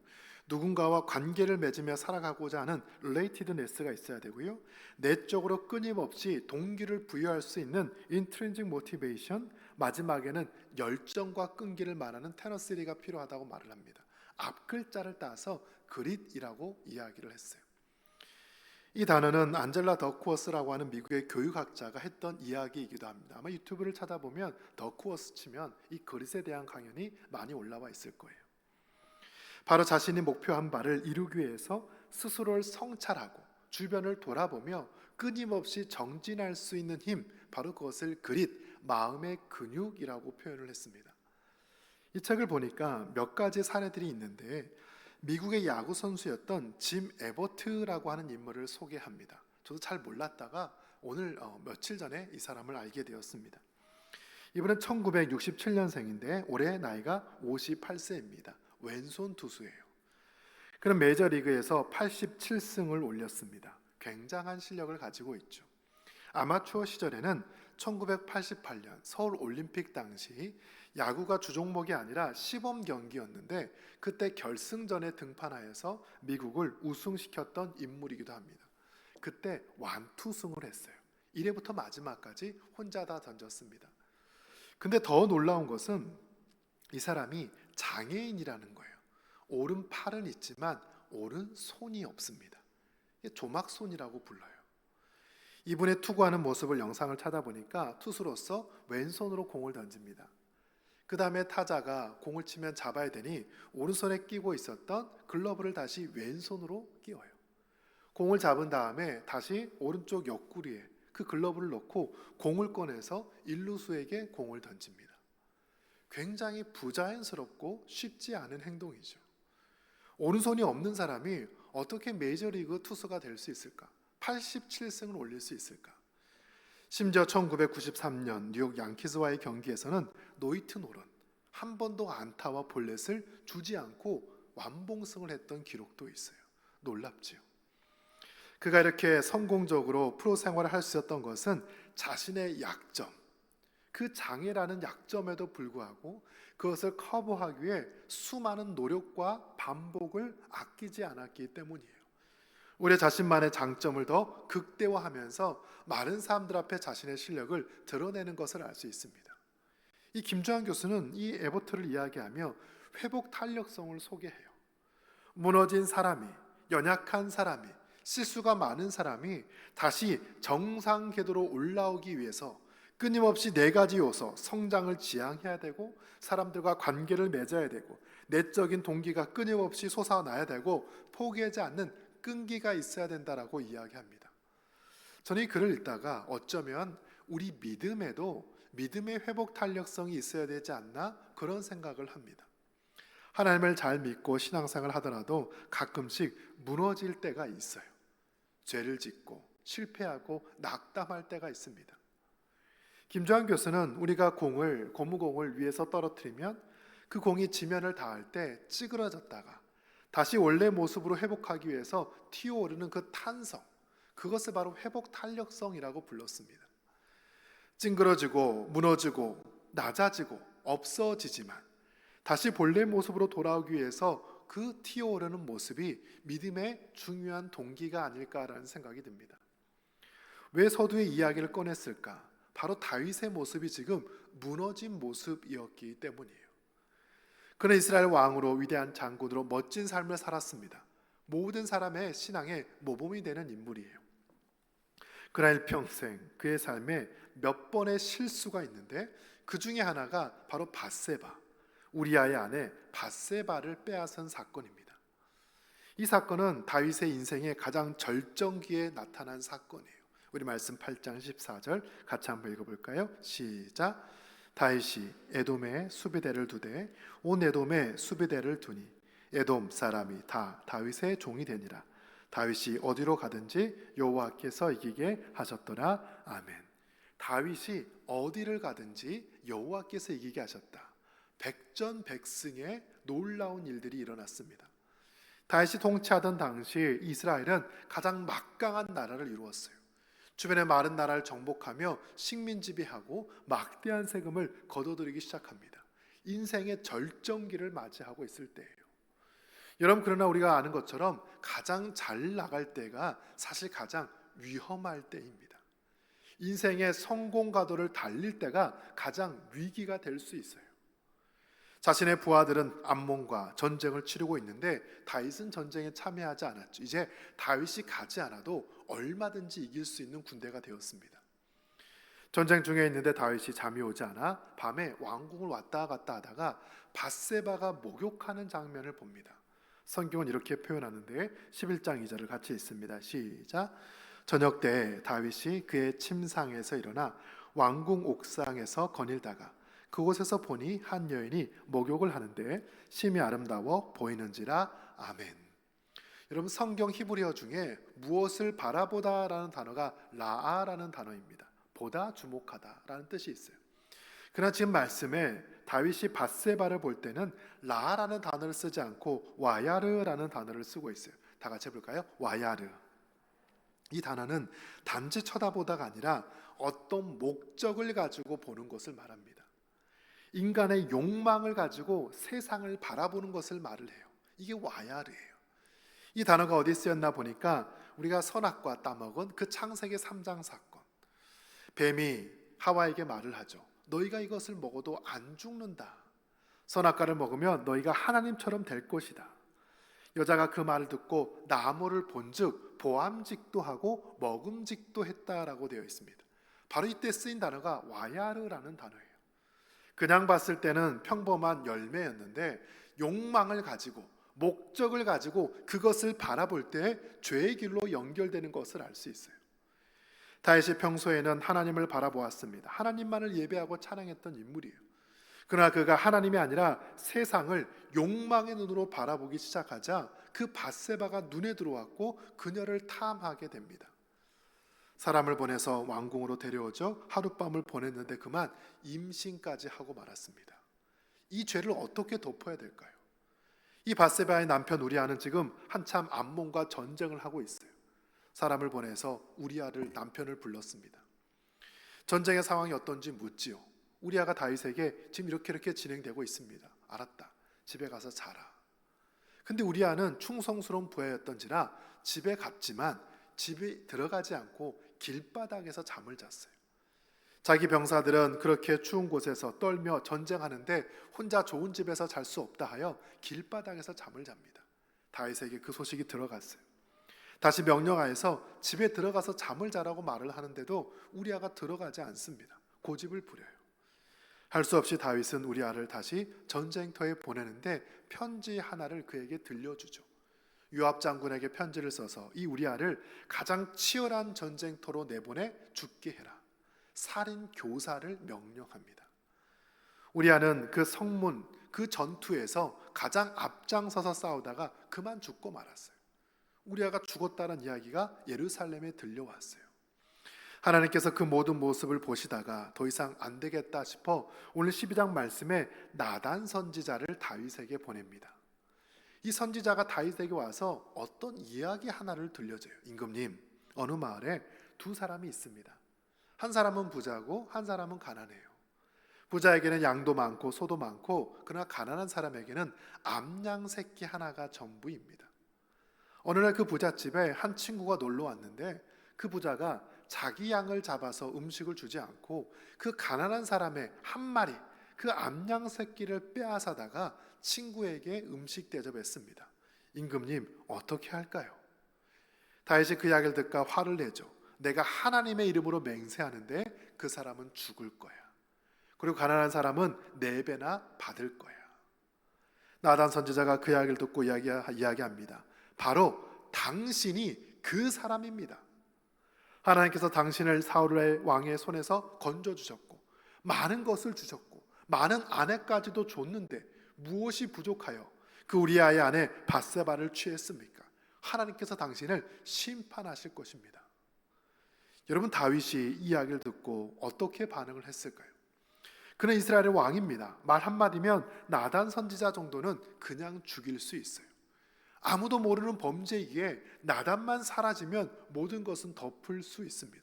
S6: 누군가와 관계를 맺으며 살아가고자 하는 relatedness가 있어야 되고요. 내적으로 끊임없이 동기를 부여할 수 있는 intrinsic motivation, 마지막에는 열정과 끈기를 말하는 테너시리가 필요하다고 말을 합니다. 앞 글자를 따서 그릿이라고 이야기를 했어요. 이 단어는 안젤라 더쿠어스라고 하는 미국의 교육학자가 했던 이야기이기도 합니다. 아마 유튜브를 찾아보면 더쿠어스 치면 이 그릿에 대한 강연이 많이 올라와 있을 거예요. 바로 자신이 목표한 바를 이루기 위해서 스스로를 성찰하고 주변을 돌아보며 끊임없이 정진할 수 있는 힘, 바로 그것을 그릿, 마음의 근육이라고 표현을 했습니다. 이 책을 보니까 몇 가지 사례들이 있는데 미국의 야구 선수였던 짐 에버트라고 하는 인물을 소개합니다. 저도 잘 몰랐다가 오늘 며칠 전에 이 사람을 알게 되었습니다. 이분은 1967년생인데 올해 나이가 58세입니다. 왼손 투수예요. 그는 메이저리그에서 87승을 올렸습니다. 굉장한 실력을 가지고 있죠. 아마추어 시절에는 1988년 서울 올림픽 당시 야구가 주종목이 아니라 시범 경기였는데 그때 결승전에 등판하여서 미국을 우승시켰던 인물이기도 합니다. 그때 완투승을 했어요. 1회부터 마지막까지 혼자 다 던졌습니다. 근데 더 놀라운 것은 이 사람이 장애인이라는 거예요. 오른팔은 있지만 오른손이 없습니다. 조막손이라고 불러요. 이분의 투구하는 모습을 영상을 찾아보니까 투수로서 왼손으로 공을 던집니다. 그 다음에 타자가 공을 치면 잡아야 되니 오른손에 끼고 있었던 글러브를 다시 왼손으로 끼워요. 공을 잡은 다음에 다시 오른쪽 옆구리에 그 글러브를 넣고 공을 꺼내서 일루수에게 공을 던집니다. 굉장히 부자연스럽고 쉽지 않은 행동이죠. 오른손이 없는 사람이 어떻게 메이저리그 투수가 될 수 있을까? 87승을 올릴 수 있을까? 심지어 1993년 뉴욕 양키즈와의 경기에서는 노히트 노런, 한 번도 안타와 볼넷을 주지 않고 완봉승을 했던 기록도 있어요. 놀랍지요. 그가 이렇게 성공적으로 프로 생활을 할 수 있었던 것은 자신의 약점, 그 장애라는 약점에도 불구하고 그것을 커버하기 위해 수많은 노력과 반복을 아끼지 않았기 때문이에요. 우리 자신만의 장점을 더 극대화하면서 많은 사람들 앞에 자신의 실력을 드러내는 것을 알 수 있습니다. 이 김주환 교수는 이 에버트를 이야기하며 회복 탄력성을 소개해요. 무너진 사람이, 연약한 사람이, 실수가 많은 사람이 다시 정상 궤도로 올라오기 위해서 끊임없이 네 가지 요소, 성장을 지향해야 되고 사람들과 관계를 맺어야 되고 내적인 동기가 끊임없이 솟아나야 되고 포기하지 않는 끈기가 있어야 된다라고 이야기합니다. 저는 이 글을 읽다가 어쩌면 우리 믿음에도 믿음의 회복 탄력성이 있어야 되지 않나 그런 생각을 합니다. 하나님을 잘 믿고 신앙생활을 하더라도 가끔씩 무너질 때가 있어요. 죄를 짓고 실패하고 낙담할 때가 있습니다. 김주환 교수는 우리가 고무공을 위에서 떨어뜨리면 그 공이 지면을 닿을 때 찌그러졌다가 다시 원래 모습으로 회복하기 위해서 튀어오르는 그 탄성, 그것을 바로 회복 탄력성이라고 불렀습니다. 찡그러지고 무너지고 낮아지고 없어지지만 다시 본래 모습으로 돌아오기 위해서 그 튀어오르는 모습이 믿음의 중요한 동기가 아닐까라는 생각이 듭니다. 왜 서두의 이야기를 꺼냈을까? 바로 다윗의 모습이 지금 무너진 모습이었기 때문이에요. 그는 이스라엘 왕으로 위대한 장군으로 멋진 삶을 살았습니다. 모든 사람의 신앙의 모범이 되는 인물이에요. 그러나 일평생 그의 삶에 몇 번의 실수가 있는데 그 중에 하나가 바로 밧세바, 우리아의 아내 밧세바를 빼앗은 사건입니다. 이 사건은 다윗의 인생의 가장 절정기에 나타난 사건이에요. 우리 말씀 8장 14절 같이 한번 읽어볼까요? 시작. 다윗이 에돔에 수비대를 두되 온 에돔에 수비대를 두니 에돔 사람이 다 다윗의 종이 되니라. 다윗이 어디로 가든지 여호와께서 이기게 하셨더라. 아멘. 다윗이 어디를 가든지 여호와께서 이기게 하셨다. 백전백승의 놀라운 일들이 일어났습니다. 다윗이 통치하던 당시 이스라엘은 가장 막강한 나라를 이루었어요. 주변의 많은 나라를 정복하며 식민 지배하고 막대한 세금을 거둬들이기 시작합니다. 인생의 절정기를 맞이하고 있을 때예요. 여러분, 그러나 우리가 아는 것처럼 가장 잘 나갈 때가 사실 가장 위험할 때입니다. 인생의 성공 가도를 달릴 때가 가장 위기가 될 수 있어요. 자신의 부하들은 암몬과 전쟁을 치르고 있는데 다윗은 전쟁에 참여하지 않았죠. 이제 다윗이 가지 않아도 얼마든지 이길 수 있는 군대가 되었습니다. 전쟁 중에 있는데 다윗이 잠이 오지 않아 밤에 왕궁을 왔다 갔다 하다가 밧세바가 목욕하는 장면을 봅니다. 성경은 이렇게 표현하는데 11장 2절을 같이 읽습니다. 시작. 저녁 때 다윗이 그의 침상에서 일어나 왕궁 옥상에서 거닐다가 그곳에서 보니 한 여인이 목욕을 하는데 심히 아름다워 보이는지라. 아멘. 여러분, 성경 히브리어 중에 무엇을 바라보다라는 단어가 라아라는 단어입니다. 보다, 주목하다라는 뜻이 있어요. 그러나 지금 말씀에 다윗이 밧세바를 볼 때는 라라는 단어를 쓰지 않고 와야르라는 단어를 쓰고 있어요. 다 같이 해볼까요? 와야르. 이 단어는 단지 쳐다보다가 아니라 어떤 목적을 가지고 보는 것을 말합니다. 인간의 욕망을 가지고 세상을 바라보는 것을 말을 해요. 이게 와야르예요. 이 단어가 어디 쓰였나 보니까 우리가 선악과 따먹은 그 창세기 3장 사건, 뱀이 하와에게 말을 하죠. 너희가 이것을 먹어도 안 죽는다. 선악과를 먹으면 너희가 하나님처럼 될 것이다. 여자가 그 말을 듣고 나무를 본즉 보암직도 하고 먹음직도 했다라고 되어 있습니다. 바로 이때 쓰인 단어가 와야르라는 단어예요. 그냥 봤을 때는 평범한 열매였는데 욕망을 가지고 목적을 가지고 그것을 바라볼 때 죄의 길로 연결되는 것을 알 수 있어요. 다윗이 평소에는 하나님을 바라보았습니다. 하나님만을 예배하고 찬양했던 인물이에요. 그러나 그가 하나님이 아니라 세상을 욕망의 눈으로 바라보기 시작하자 그 밧세바가 눈에 들어왔고 그녀를 탐하게 됩니다. 사람을 보내서 왕궁으로 데려오죠. 하룻밤을 보냈는데 그만 임신까지 하고 말았습니다. 이 죄를 어떻게 덮어야 될까요? 이 밧세바의 남편 우리아는 지금 한참 암몬과 전쟁을 하고 있어요. 사람을 보내서 우리아를 남편을 불렀습니다. 전쟁의 상황이 어떤지 묻지요. 우리아가 다윗에게 지금 이렇게 진행되고 있습니다. 알았다. 집에 가서 자라. 근데 우리아는 충성스러운 부하였던지라 집에 갔지만 집에 들어가지 않고 길바닥에서 잠을 잤어요. 자기 병사들은 그렇게 추운 곳에서 떨며 전쟁하는데 혼자 좋은 집에서 잘 수 없다 하여 길바닥에서 잠을 잡니다. 다윗에게 그 소식이 들어갔어요. 다시 명령하여서 집에 들어가서 잠을 자라고 말을 하는데도 우리아가 들어가지 않습니다. 고집을 부려요. 할 수 없이 다윗은 우리아를 다시 전쟁터에 보내는데 편지 하나를 그에게 들려주죠. 요압 장군에게 편지를 써서 이 우리아를 가장 치열한 전쟁터로 내보내 죽게 해라. 살인 교사를 명령합니다. 우리아는 그 성문, 그 전투에서 가장 앞장서서 싸우다가 그만 죽고 말았어요. 우리아가 죽었다는 이야기가 예루살렘에 들려왔어요. 하나님께서 그 모든 모습을 보시다가 더 이상 안 되겠다 싶어 오늘 12장 말씀에 나단 선지자를 다윗에게 보냅니다. 이 선지자가 다윗에게 와서 어떤 이야기 하나를 들려줘요. 임금님, 어느 마을에 두 사람이 있습니다. 한 사람은 부자고 한 사람은 가난해요. 부자에게는 양도 많고 소도 많고 그러나 가난한 사람에게는 암양 새끼 하나가 전부입니다. 어느 날 그 부잣집에 한 친구가 놀러 왔는데 그 부자가 자기 양을 잡아서 음식을 주지 않고 그 가난한 사람의 한 마리, 그 암양 새끼를 빼앗아다가 친구에게 음식 대접했습니다. 임금님, 어떻게 할까요? 다윗이 그 이야기를 듣고 화를 내죠. 내가 하나님의 이름으로 맹세하는데 그 사람은 죽을 거야. 그리고 가난한 사람은 4배나 받을 거야. 나단 선지자가 그 이야기를 듣고 이야기합니다. 바로 당신이 그 사람입니다. 하나님께서 당신을 사울의 왕의 손에서 건져주셨고 많은 것을 주셨고 많은 아내까지도 줬는데 무엇이 부족하여 그 우리아의 아내 밧세바를 취했습니까? 하나님께서 당신을 심판하실 것입니다. 여러분, 다윗이 이 이야기를 듣고 어떻게 반응을 했을까요? 그는 이스라엘의 왕입니다. 말 한마디면 나단 선지자 정도는 그냥 죽일 수 있어요. 아무도 모르는 범죄이기에 나단만 사라지면 모든 것은 덮을 수 있습니다.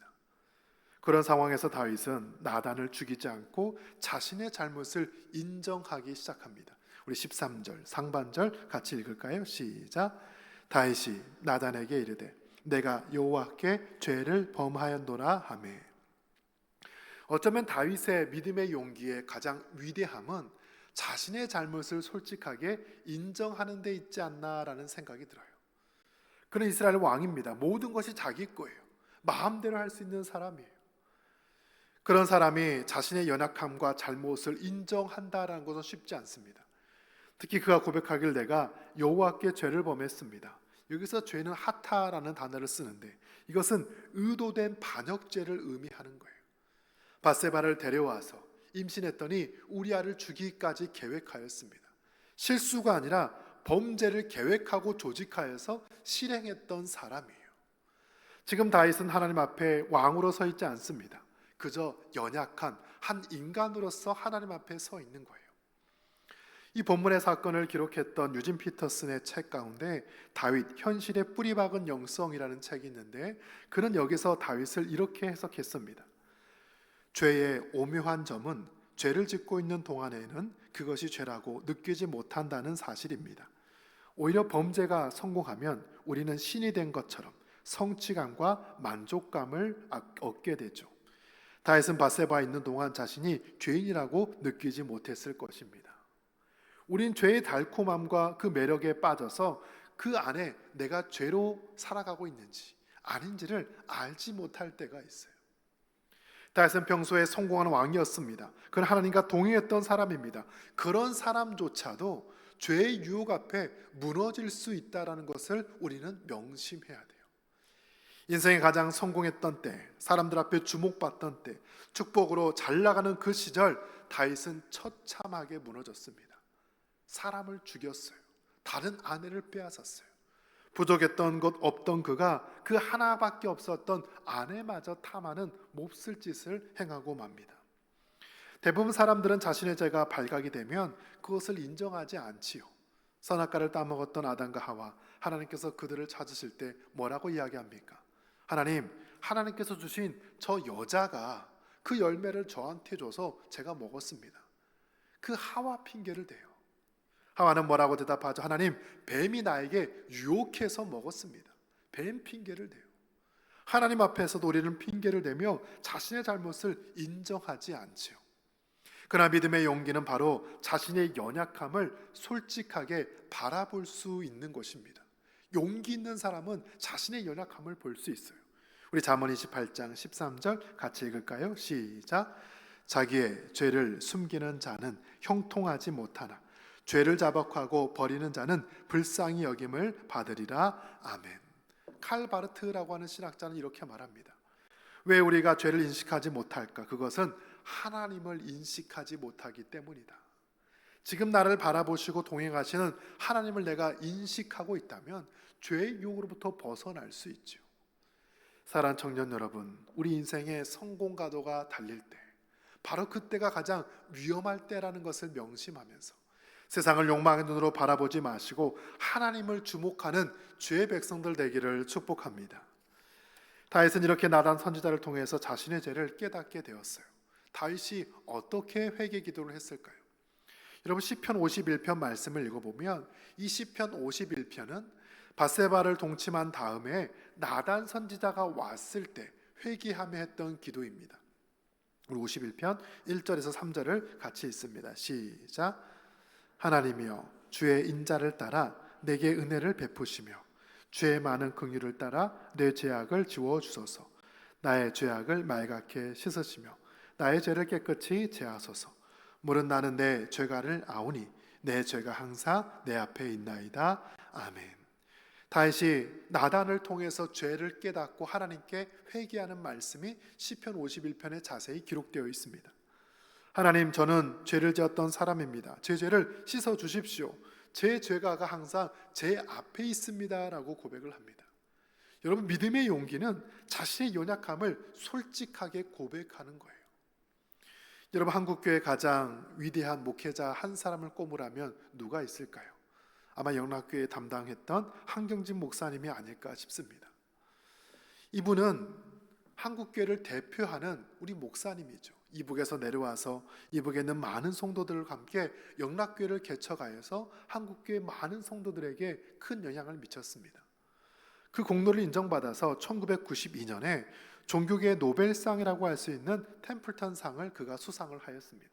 S6: 그런 상황에서 다윗은 나단을 죽이지 않고 자신의 잘못을 인정하기 시작합니다. 우리 13절 상반절 같이 읽을까요? 시작. 다윗이 나단에게 이르되 내가 여호와께 죄를 범하였노라 하매. 어쩌면 다윗의 믿음의 용기의 가장 위대함은 자신의 잘못을 솔직하게 인정하는 데 있지 않나라는 생각이 들어요. 그는 이스라엘 왕입니다. 모든 것이 자기 거예요. 마음대로 할 수 있는 사람이에요. 그런 사람이 자신의 연약함과 잘못을 인정한다라는 것은 쉽지 않습니다. 특히 그가 고백하길 내가 여호와께 죄를 범했습니다. 여기서 죄는 하타라는 단어를 쓰는데 이것은 의도된 반역죄를 의미하는 거예요. 밧세바를 데려와서 임신했더니 우리아를 죽이기까지 계획하였습니다. 실수가 아니라 범죄를 계획하고 조직하여서 실행했던 사람이에요. 지금 다윗은 하나님 앞에 왕으로 서 있지 않습니다. 그저 연약한 한 인간으로서 하나님 앞에 서 있는 거예요. 이 본문의 사건을 기록했던 유진 피터슨의 책 가운데 다윗 현실의 뿌리박은 영성이라는 책이 있는데 그는 여기서 다윗을 이렇게 해석했습니다. 죄의 오묘한 점은 죄를 짓고 있는 동안에는 그것이 죄라고 느끼지 못한다는 사실입니다. 오히려 범죄가 성공하면 우리는 신이 된 것처럼 성취감과 만족감을 얻게 되죠. 다윗은 밧세바에 있는 동안 자신이 죄인이라고 느끼지 못했을 것입니다. 우린 죄의 달콤함과 그 매력에 빠져서 그 안에 내가 죄로 살아가고 있는지 아닌지를 알지 못할 때가 있어요. 다윗은 평소에 성공한 왕이었습니다. 그는 하나님과 동행했던 사람입니다. 그런 사람조차도 죄의 유혹 앞에 무너질 수 있다는 것을 우리는 명심해야 돼요. 인생에 가장 성공했던 때, 사람들 앞에 주목받던 때, 축복으로 잘 나가는 그 시절 다윗은 처참하게 무너졌습니다. 사람을 죽였어요. 다른 아내를 빼앗았어요. 부족했던 것 없던 그가 그 하나밖에 없었던 아내마저 탐하는 몹쓸 짓을 행하고 맙니다. 대부분 사람들은 자신의 죄가 발각이 되면 그것을 인정하지 않지요. 선악과를 따먹었던 아담과 하와, 하나님께서 그들을 찾으실 때 뭐라고 이야기합니까? 하나님께서 주신 저 여자가 그 열매를 저한테 줘서 제가 먹었습니다. 그 하와 핑계를 대요. 하와는 뭐라고 대답하죠? 하나님, 뱀이 나에게 유혹해서 먹었습니다. 뱀 핑계를 대요. 하나님 앞에서도 우리는 핑계를 대며 자신의 잘못을 인정하지 않지요. 그러나 믿음의 용기는 바로 자신의 연약함을 솔직하게 바라볼 수 있는 것입니다. 용기 있는 사람은 자신의 연약함을 볼 수 있어요. 우리 잠언 28장 13절 같이 읽을까요? 시작. 자기의 죄를 숨기는 자는 형통하지 못하나 죄를 자박하고 버리는 자는 불쌍히 여김을 받으리라. 아멘. 칼 바르트라고 하는 신학자는 이렇게 말합니다. 왜 우리가 죄를 인식하지 못할까? 그것은 하나님을 인식하지 못하기 때문이다. 지금 나를 바라보시고 동행하시는 하나님을 내가 인식하고 있다면 죄의 유혹으로부터 벗어날 수 있죠. 사랑하는 청년 여러분, 우리 인생의 성공 가도가 달릴 때 바로 그때가 가장 위험할 때라는 것을 명심하면서 세상을 욕망의 눈으로 바라보지 마시고 하나님을 주목하는 주의 백성들 되기를 축복합니다. 다윗은 이렇게 나단 선지자를 통해서 자신의 죄를 깨닫게 되었어요. 다윗이 어떻게 회개 기도를 했을까요? 여러분 시편 51편 말씀을 읽어보면 이 시편 51편은 밧세바를 동침한 다음에 나단 선지자가 왔을 때 회개하며 했던 기도입니다. 우리 51편 1절에서 3절을 같이 읽습니다. 시작. 하나님이여 주의 인자를 따라 내게 은혜를 베푸시며 주의 많은 긍휼을 따라 내 죄악을 지워 주소서. 나의 죄악을 말갛게 씻으시며 나의 죄를 깨끗이 제하소서. 물은 나는 내 죄가를 아오니 내 죄가 항상 내 앞에 있나이다. 아멘. 다윗이 나단을 통해서 죄를 깨닫고 하나님께 회개하는 말씀이 시편 51편에 자세히 기록되어 있습니다. 하나님, 저는 죄를 지었던 사람입니다. 제 죄를 씻어 주십시오. 제 죄가가 항상 제 앞에 있습니다 라고 고백을 합니다. 여러분, 믿음의 용기는 자신의 연약함을 솔직하게 고백하는 거예요. 여러분, 한국교회 가장 위대한 목회자 한 사람을 꼽으라면 누가 있을까요? 아마 영락교회 담당했던 한경진 목사님이 아닐까 싶습니다. 이분은 한국교회를 대표하는 우리 목사님이죠. 이북에서 내려와서 이북에 있는 많은 성도들과 함께 영락교회를 개척하여서 한국교회 많은 성도들에게 큰 영향을 미쳤습니다. 그 공로를 인정받아서 1992년에 종교계의 노벨상이라고 할 수 있는 템플턴 상을 그가 수상을 하였습니다.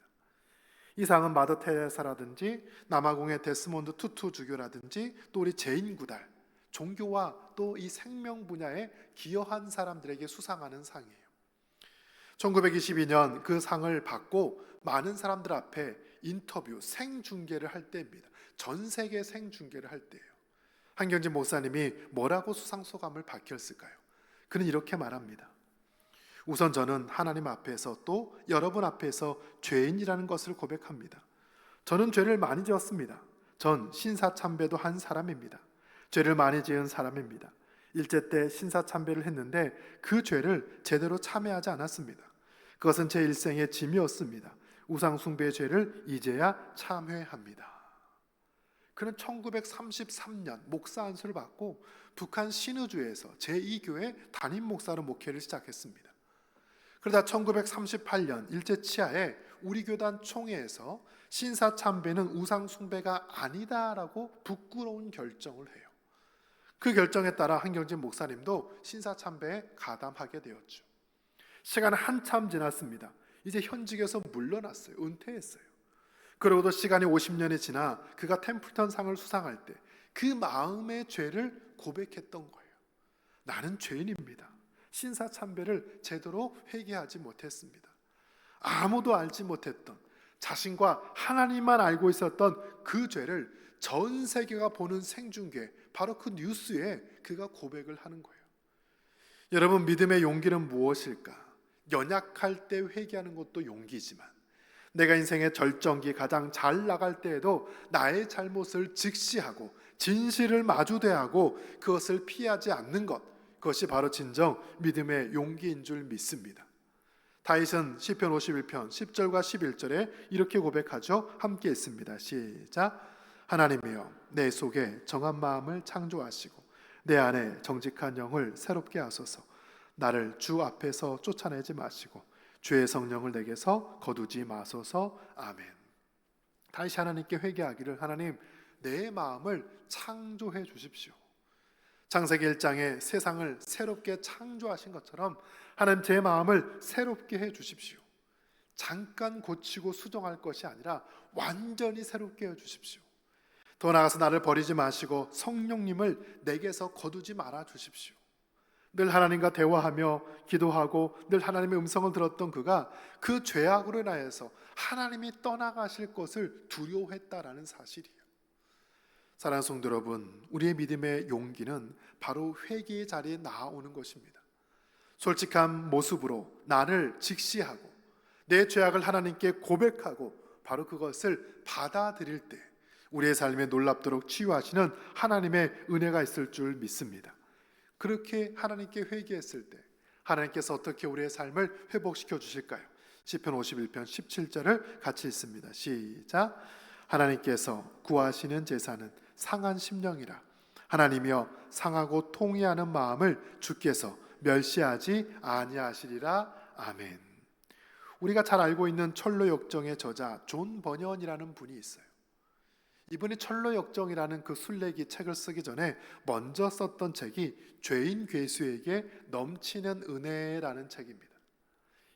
S6: 이 상은 마더 테레사라든지 남아공의 데스몬드 투투 주교라든지 또 우리 제인구달, 종교와 또 이 생명 분야에 기여한 사람들에게 수상하는 상이에요. 1922년 그 상을 받고 많은 사람들 앞에 인터뷰, 생중계를 할 때입니다. 전 세계 생중계를 할 때예요. 한경진 목사님이 뭐라고 수상소감을 밝혔을까요? 그는 이렇게 말합니다. 우선 저는 하나님 앞에서 또 여러분 앞에서 죄인이라는 것을 고백합니다. 저는 죄를 많이 지었습니다. 전 신사참배도 한 사람입니다. 죄를 많이 지은 사람입니다. 일제 때 신사참배를 했는데 그 죄를 제대로 참회하지 않았습니다. 그것은 제 일생의 짐이었습니다. 우상숭배의 죄를 이제야 참회합니다. 그는 1933년 목사 안수를 받고 북한 신의주에서 제2교회 담임 목사로 목회를 시작했습니다. 그러다 1938년 일제 치하에 우리 교단 총회에서 신사참배는 우상숭배가 아니다라고 부끄러운 결정을 해요. 그 결정에 따라 한경진 목사님도 신사참배에 가담하게 되었죠. 시간은 한참 지났습니다. 이제 현직에서 물러났어요. 은퇴했어요. 그러고도 시간이 50년이 지나 그가 템플턴 상을 수상할 때 그 마음의 죄를 고백했던 거예요. 나는 죄인입니다. 신사참배를 제대로 회개하지 못했습니다. 아무도 알지 못했던, 자신과 하나님만 알고 있었던 그 죄를 전 세계가 보는 생중계, 바로 그 뉴스에 그가 고백을 하는 거예요. 여러분, 믿음의 용기는 무엇일까? 연약할 때 회개하는 것도 용기지만 내가 인생의 절정기 가장 잘 나갈 때에도 나의 잘못을 직시하고 진실을 마주대하고 그것을 피하지 않는 것, 그것이 바로 진정 믿음의 용기인 줄 믿습니다. 다윗은 시편 51편 10절과 11절에 이렇게 고백하죠. 함께 읽습니다. 시작. 하나님이여, 내 속에 정한 마음을 창조하시고 내 안에 정직한 영을 새롭게 하소서. 나를 주 앞에서 쫓아내지 마시고 주의 성령을 내게서 거두지 마소서. 아멘. 다시 하나님께 회개하기를, 하나님, 내 마음을 창조해 주십시오. 창세기 1장에 세상을 새롭게 창조하신 것처럼 하나님, 제 마음을 새롭게 해 주십시오. 잠깐 고치고 수정할 것이 아니라 완전히 새롭게 해 주십시오. 더 나아가서 나를 버리지 마시고 성령님을 내게서 거두지 말아 주십시오. 늘 하나님과 대화하며 기도하고 늘 하나님의 음성을 들었던 그가 그 죄악으로 인하여서 하나님이 떠나가실 것을 두려워했다라는 사실이에요. 사랑하는 성도 여러분, 우리의 믿음의 용기는 바로 회개의 자리에 나아오는 것입니다. 솔직한 모습으로 나를 직시하고 내 죄악을 하나님께 고백하고 바로 그것을 받아들일 때 우리의 삶에 놀랍도록 치유하시는 하나님의 은혜가 있을 줄 믿습니다. 그렇게 하나님께 회개했을 때 하나님께서 어떻게 우리의 삶을 회복시켜 주실까요? 시편 51편 17절을 같이 읽습니다. 시작. 하나님께서 구하시는 제사는 상한 심령이라. 하나님이여, 상하고 통회하는 마음을 주께서 멸시하지 아니하시리라. 아멘. 우리가 잘 알고 있는 철로 역정의 저자 존 버년이라는 분이 있어요. 이분이 철로 역정이라는 그 순례기 책을 쓰기 전에 먼저 썼던 책이 죄인 괴수에게 넘치는 은혜라는 책입니다.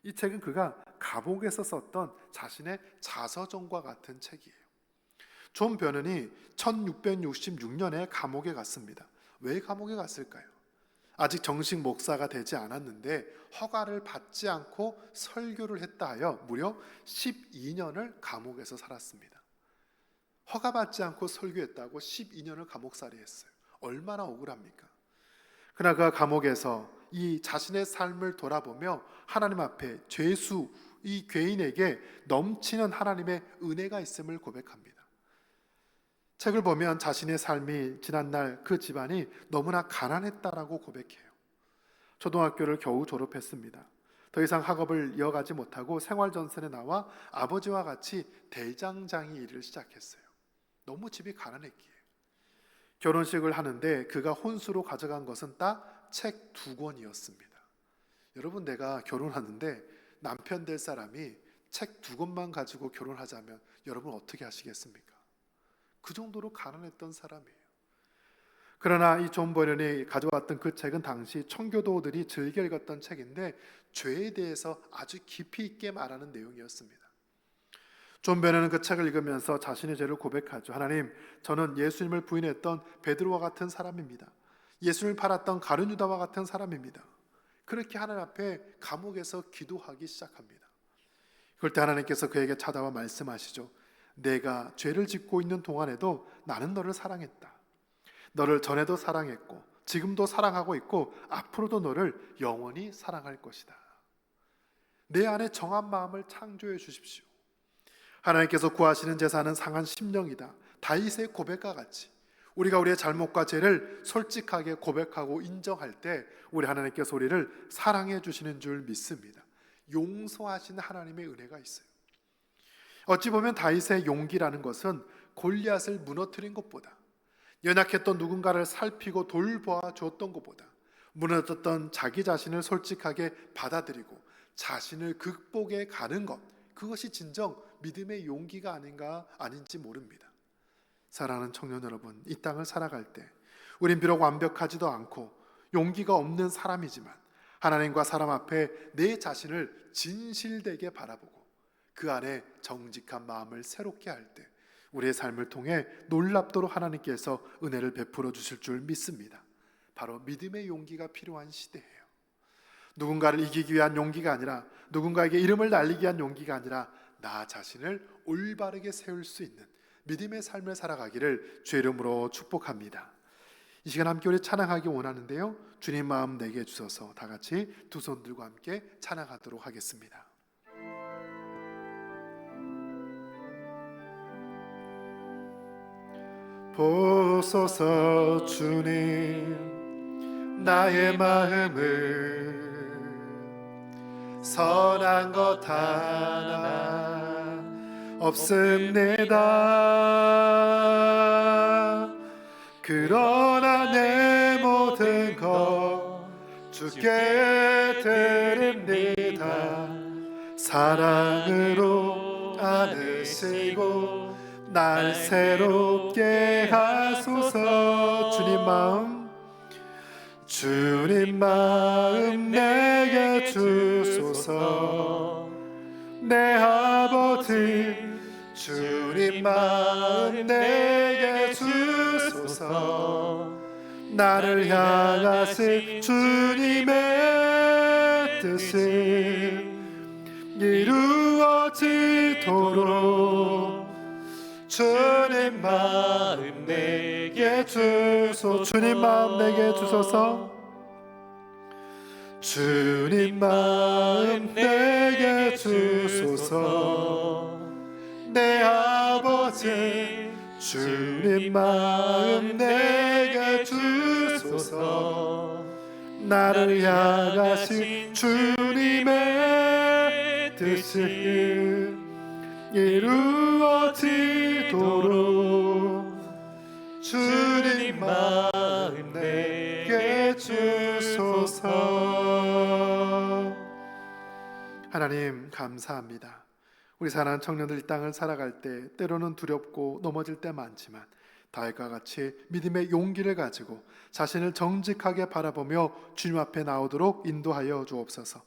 S6: 이 책은 그가 감옥에서 썼던 자신의 자서전과 같은 책이에요. 존 버년이 1666년에 감옥에 갔습니다. 왜 감옥에 갔을까요? 아직 정식 목사가 되지 않았는데 허가를 받지 않고 설교를 했다 하여 무려 12년을 감옥에서 살았습니다. 허가받지 않고 설교했다고 12년을 감옥살이 했어요. 얼마나 억울합니까? 그러나 그가 감옥에서 이 자신의 삶을 돌아보며 하나님 앞에 죄수 이 죄인에게 넘치는 하나님의 은혜가 있음을 고백합니다. 책을 보면 자신의 삶이 지난날 그 집안이 너무나 가난했다라고 고백해요. 초등학교를 겨우 졸업했습니다. 더 이상 학업을 이어가지 못하고 생활전선에 나와 아버지와 같이 대장장이 일을 시작했어요. 너무 집이 가난했기에. 결혼식을 하는데 그가 혼수로 가져간 것은 딱 책 2권이었습니다. 여러분, 내가 결혼하는데 남편 될 사람이 책 2권만 가지고 결혼하자면 여러분 어떻게 하시겠습니까? 그 정도로 가난했던 사람이에요. 그러나 이 존 버년이 가져왔던 그 책은 당시 청교도들이 즐겨 읽었던 책인데 죄에 대해서 아주 깊이 있게 말하는 내용이었습니다. 존 버년은 그 책을 읽으면서 자신의 죄를 고백하죠. 하나님, 저는 예수님을 부인했던 베드로와 같은 사람입니다. 예수님을 팔았던 가룟 유다와 같은 사람입니다. 그렇게 하나님 앞에 감옥에서 기도하기 시작합니다. 그럴 때 하나님께서 그에게 찾아와 말씀하시죠. 내가 죄를 짓고 있는 동안에도 나는 너를 사랑했다. 너를 전에도 사랑했고 지금도 사랑하고 있고 앞으로도 너를 영원히 사랑할 것이다. 내 안에 정한 마음을 창조해 주십시오. 하나님께서 구하시는 제사는 상한 심령이다. 다윗의 고백과 같이 우리가 우리의 잘못과 죄를 솔직하게 고백하고 인정할 때 우리 하나님께서 우리를 사랑해 주시는 줄 믿습니다. 용서하시는 하나님의 은혜가 있어요. 어찌 보면 다윗의 용기라는 것은 골리앗을 무너뜨린 것보다, 연약했던 누군가를 살피고 돌보아 주었던 것보다, 무너졌던 자기 자신을 솔직하게 받아들이고 자신을 극복해 가는 것, 그것이 진정 믿음의 용기가 아닌지 모릅니다. 사랑하는 청년 여러분, 이 땅을 살아갈 때 우린 비록 완벽하지도 않고 용기가 없는 사람이지만 하나님과 사람 앞에 내 자신을 진실되게 바라보고 그 안에 정직한 마음을 새롭게 할 때 우리의 삶을 통해 놀랍도록 하나님께서 은혜를 베풀어 주실 줄 믿습니다. 바로 믿음의 용기가 필요한 시대예요. 누군가를 이기기 위한 용기가 아니라, 누군가에게 이름을 날리기 위한 용기가 아니라 나 자신을 올바르게 세울 수 있는 믿음의 삶을 살아가기를 주의 이름으로 축복합니다. 이 시간 함께 우리 찬양하기 원하는데요, 주님 마음 내게 주셔서 다 같이 두 손 들고 함께 찬양하도록 하겠습니다. 보소서 주님, 나의 마음을 선한 것 하나 없습니다. 그러나 내 모든 것 주께 드립니다. 사랑으로 안으시고 날 새롭게 하소서. 주님 마음 내게 주소서. 내 아버지 주님 마음 내게 주소서. 나를 향하신 주님의 뜻이 이루어지도록 주님 마음 내게 주소서. 주님 마음 내게 주소서. 주님 마음 내게 주소서. 내 아버지 주님 마음 내게 주소서. 나를 향하신 주님의 뜻이 이루어지도록 주님 마음 내게 주소서. 하나님 감사합니다. 우리 사랑하는 청년들 이 땅을 살아갈 때 때로는 두렵고 넘어질 때 많지만 다윗과 같이 믿음의 용기를 가지고 자신을 정직하게 바라보며 주님 앞에 나오도록 인도하여 주옵소서.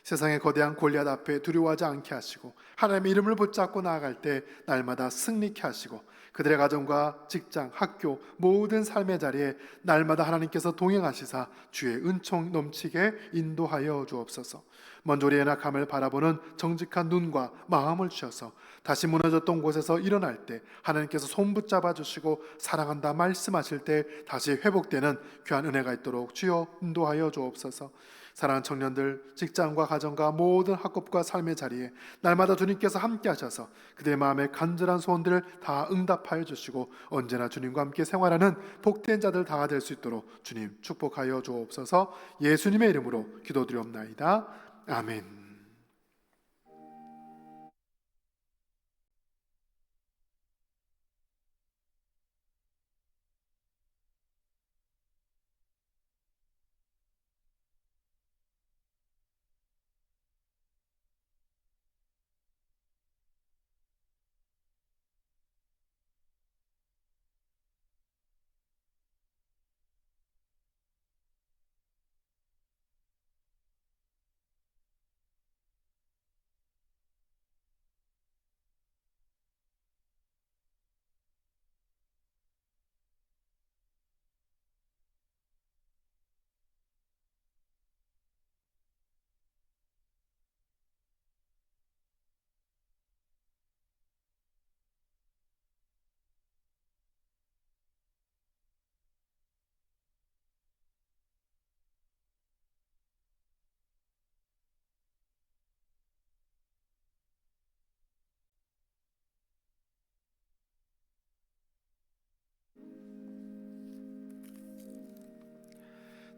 S6: 세상의 거대한 골리앗 앞에 두려워하지 않게 하시고 하나님의 이름을 붙잡고 나아갈 때 날마다 승리케 하시고 그들의 가정과 직장, 학교 모든 삶의 자리에 날마다 하나님께서 동행하시사 주의 은총 넘치게 인도하여 주옵소서. 먼저 우리의 연약함을 바라보는 정직한 눈과 마음을 주셔서 다시 무너졌던 곳에서 일어날 때 하나님께서 손 붙잡아 주시고 사랑한다 말씀하실 때 다시 회복되는 귀한 은혜가 있도록 주여 인도하여 주옵소서. 사랑하는 청년들, 직장과 가정과 모든 학업과 삶의 자리에 날마다 주님께서 함께 하셔서 그들의 마음의 간절한 소원들을 다 응답하여 주시고 언제나 주님과 함께 생활하는 복된 자들 다 될 수 있도록 주님 축복하여 주옵소서. 예수님의 이름으로 기도드리옵나이다. 아멘.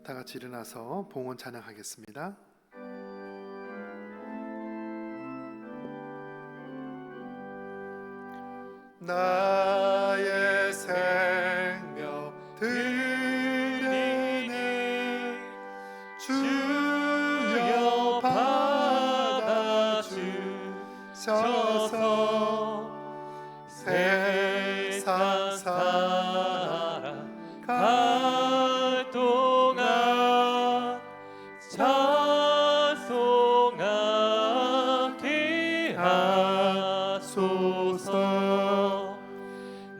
S6: 다 같이 일어나서 봉헌 찬양하겠습니다. 나의 생명 드리네 주여 받아주셔서 세상 살아갈 동안 찬송하게 하소서.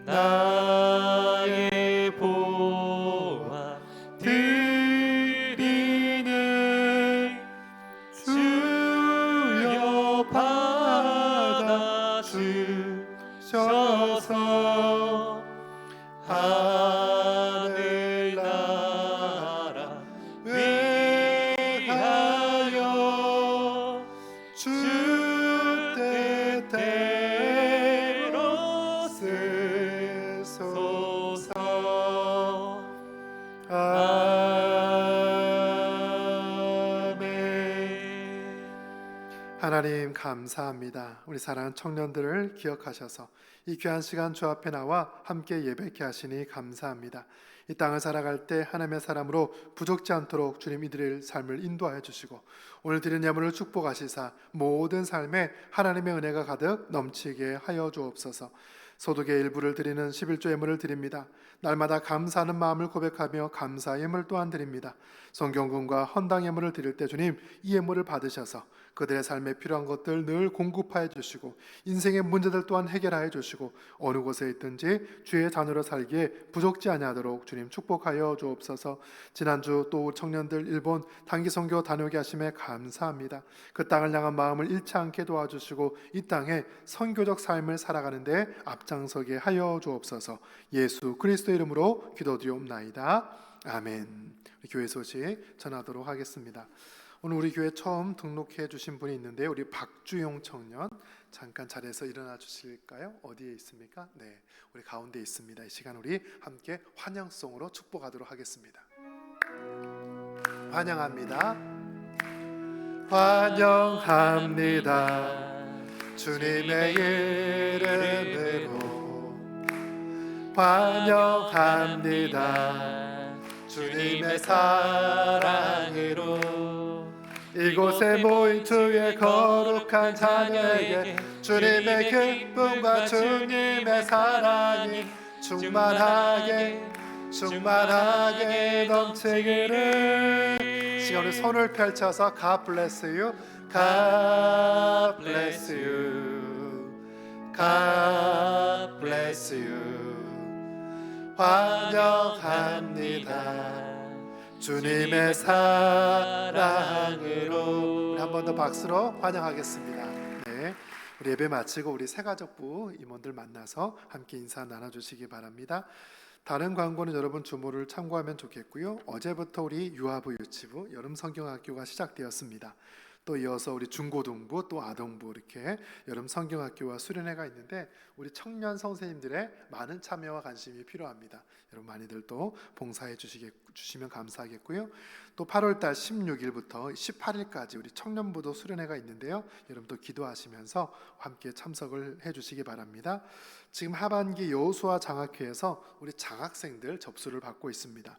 S6: 나의 보아 드리네 주여 받아주셔서 하늘나라 위하여 주 뜻대로 쓰소서. 아멘. 하나님 감사합니다. 우리 사랑하는 청년들을 기억하셔서 이 귀한 시간 주 앞에 나와 함께 예배케 하시니 감사합니다. 이 땅을 살아갈 때 하나님의 사람으로 부족지 않도록 주님 이들의 삶을 인도하여 주시고 오늘 드린 예물을 축복하시사 모든 삶에 하나님의 은혜가 가득 넘치게 하여 주옵소서. 소득의 일부를 드리는 11조 예물을 드립니다. 날마다 감사하는 마음을 고백하며 감사 예물 또한 드립니다. 성경금과 헌당 예물을 드릴 때 주님 이 예물을 받으셔서 그들의 삶에 필요한 것들 늘 공급하여 주시고 인생의 문제들 또한 해결하여 주시고 어느 곳에 있든지 주의 자녀로 살기에 부족지 아니하도록 주님 축복하여 주옵소서. 지난주 또 청년들 일본 단기 선교 다녀오게 하심에 감사합니다. 그 땅을 향한 마음을 잃지 않게 도와주시고 이 땅에 선교적 삶을 살아가는데 앞장서게 하여 주옵소서. 예수 그리스도 이름으로 기도드리옵나이다. 아멘. 교회 소식 전하도록 하겠습니다. 오늘 우리 교회 처음 등록해 주신 분이 있는데요. 우리 박주용 청년 잠깐 자리에서 일어나 주실까요? 어디에 있습니까? 네, 우리 가운데 있습니다. 이 시간 우리 함께 환영송으로 축복하도록 하겠습니다. 환영합니다. 환영합니다. 주님의 이름으로 환영합니다. 주님의 사랑으로 이곳에 모인 주의 거룩한 자녀에게 주님의 기쁨과 주님의 사랑이 충만하게 넘치기를. 시간 우리 손을 펼쳐서 God bless you, God bless you, God bless you. 환영합니다. 주님의 사랑으로. 우리 한 번 더 박수로 환영하겠습니다. 네, 우리 예배 마치고 우리 새가족부 임원들 만나서 함께 인사 나눠주시기 바랍니다. 다른 광고는 여러분 주모를 참고하면 좋겠고요. 어제부터 우리 유아부 유치부 여름 성경학교가 시작되었습니다. 또 이어서 우리 중고등부 또 아동부 이렇게 여름 성경학교와 수련회가 있는데 우리 청년 선생님들의 많은 참여와 관심이 필요합니다. 여러분 많이들 또 봉사해 주시면 감사하겠고요. 또 8월달 16일부터 18일까지 우리 청년부도 수련회가 있는데요. 여러분 또 기도하시면서 함께 참석을 해주시기 바랍니다. 지금 하반기 여호수아 장학회에서 우리 장학생들 접수를 받고 있습니다.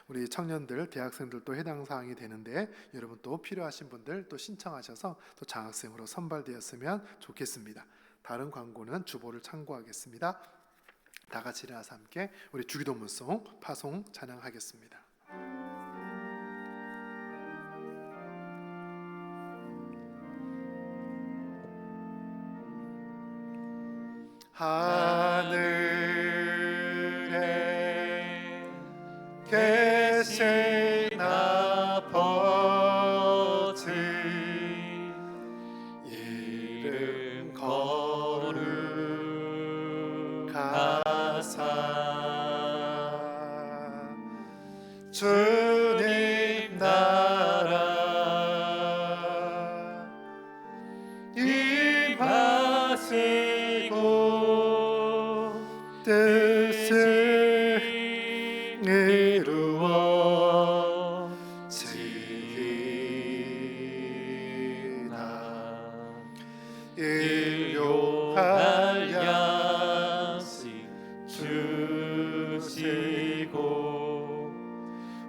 S6: 우리 청년들, 대학생들도 해당 사항이 되는데 여러분 또 필요하신 분들 또 신청하셔서 또 장학생으로 선발되었으면 좋겠습니다. 다른 광고는 주보를 참고하겠습니다. 다 같이 일어나서 함께 우리 주기도문송 파송 찬양하겠습니다. 하늘에 계신 아버지 이름 거룩하사 주님 나라 임하시고 뜻을 이루어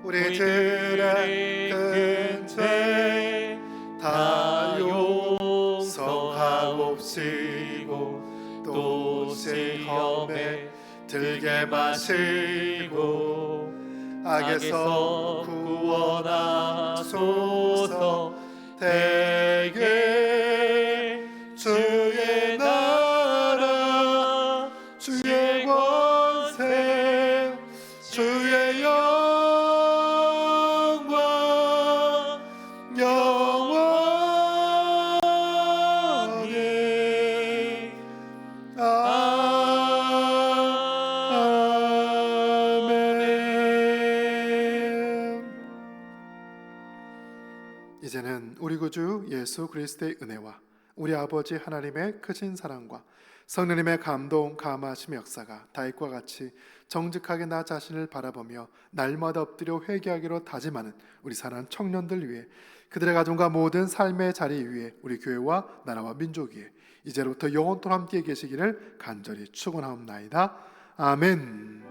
S6: 우리들의 큰 죄 다 용서하옵시고 또 시험에 들게 마시고 악에서 구원하소서. 대개 주의 나라 주의 권세 주의 영광 영원히 아멘. 이제는 우리 구주 예수 그리스도의 은혜와 우리 아버지 하나님의 크신 사랑과 성령님의 감동 감화하심의 역사가 다윗과 같이 정직하게 나 자신을 바라보며 날마다 엎드려 회개하기로 다짐하는 우리 사랑하는 청년들 위해, 그들의 가정과 모든 삶의 자리 위에, 우리 교회와 나라와 민족 위에 이제로부터 영원토록 함께 계시기를 간절히 축원하옵나이다. 아멘.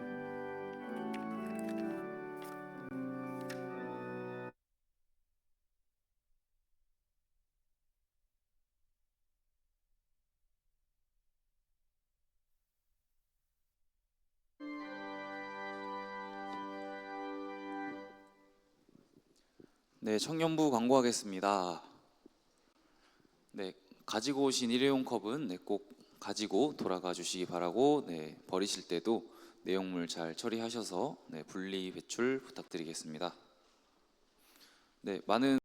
S7: 네, 청년부 광고하겠습니다. 네, 가지고 오신 일회용 컵은 꼭 가지고 돌아가 주시기 바라고, 버리실 때도 내용물 잘 처리하셔서 분리 배출 부탁드리겠습니다. 많은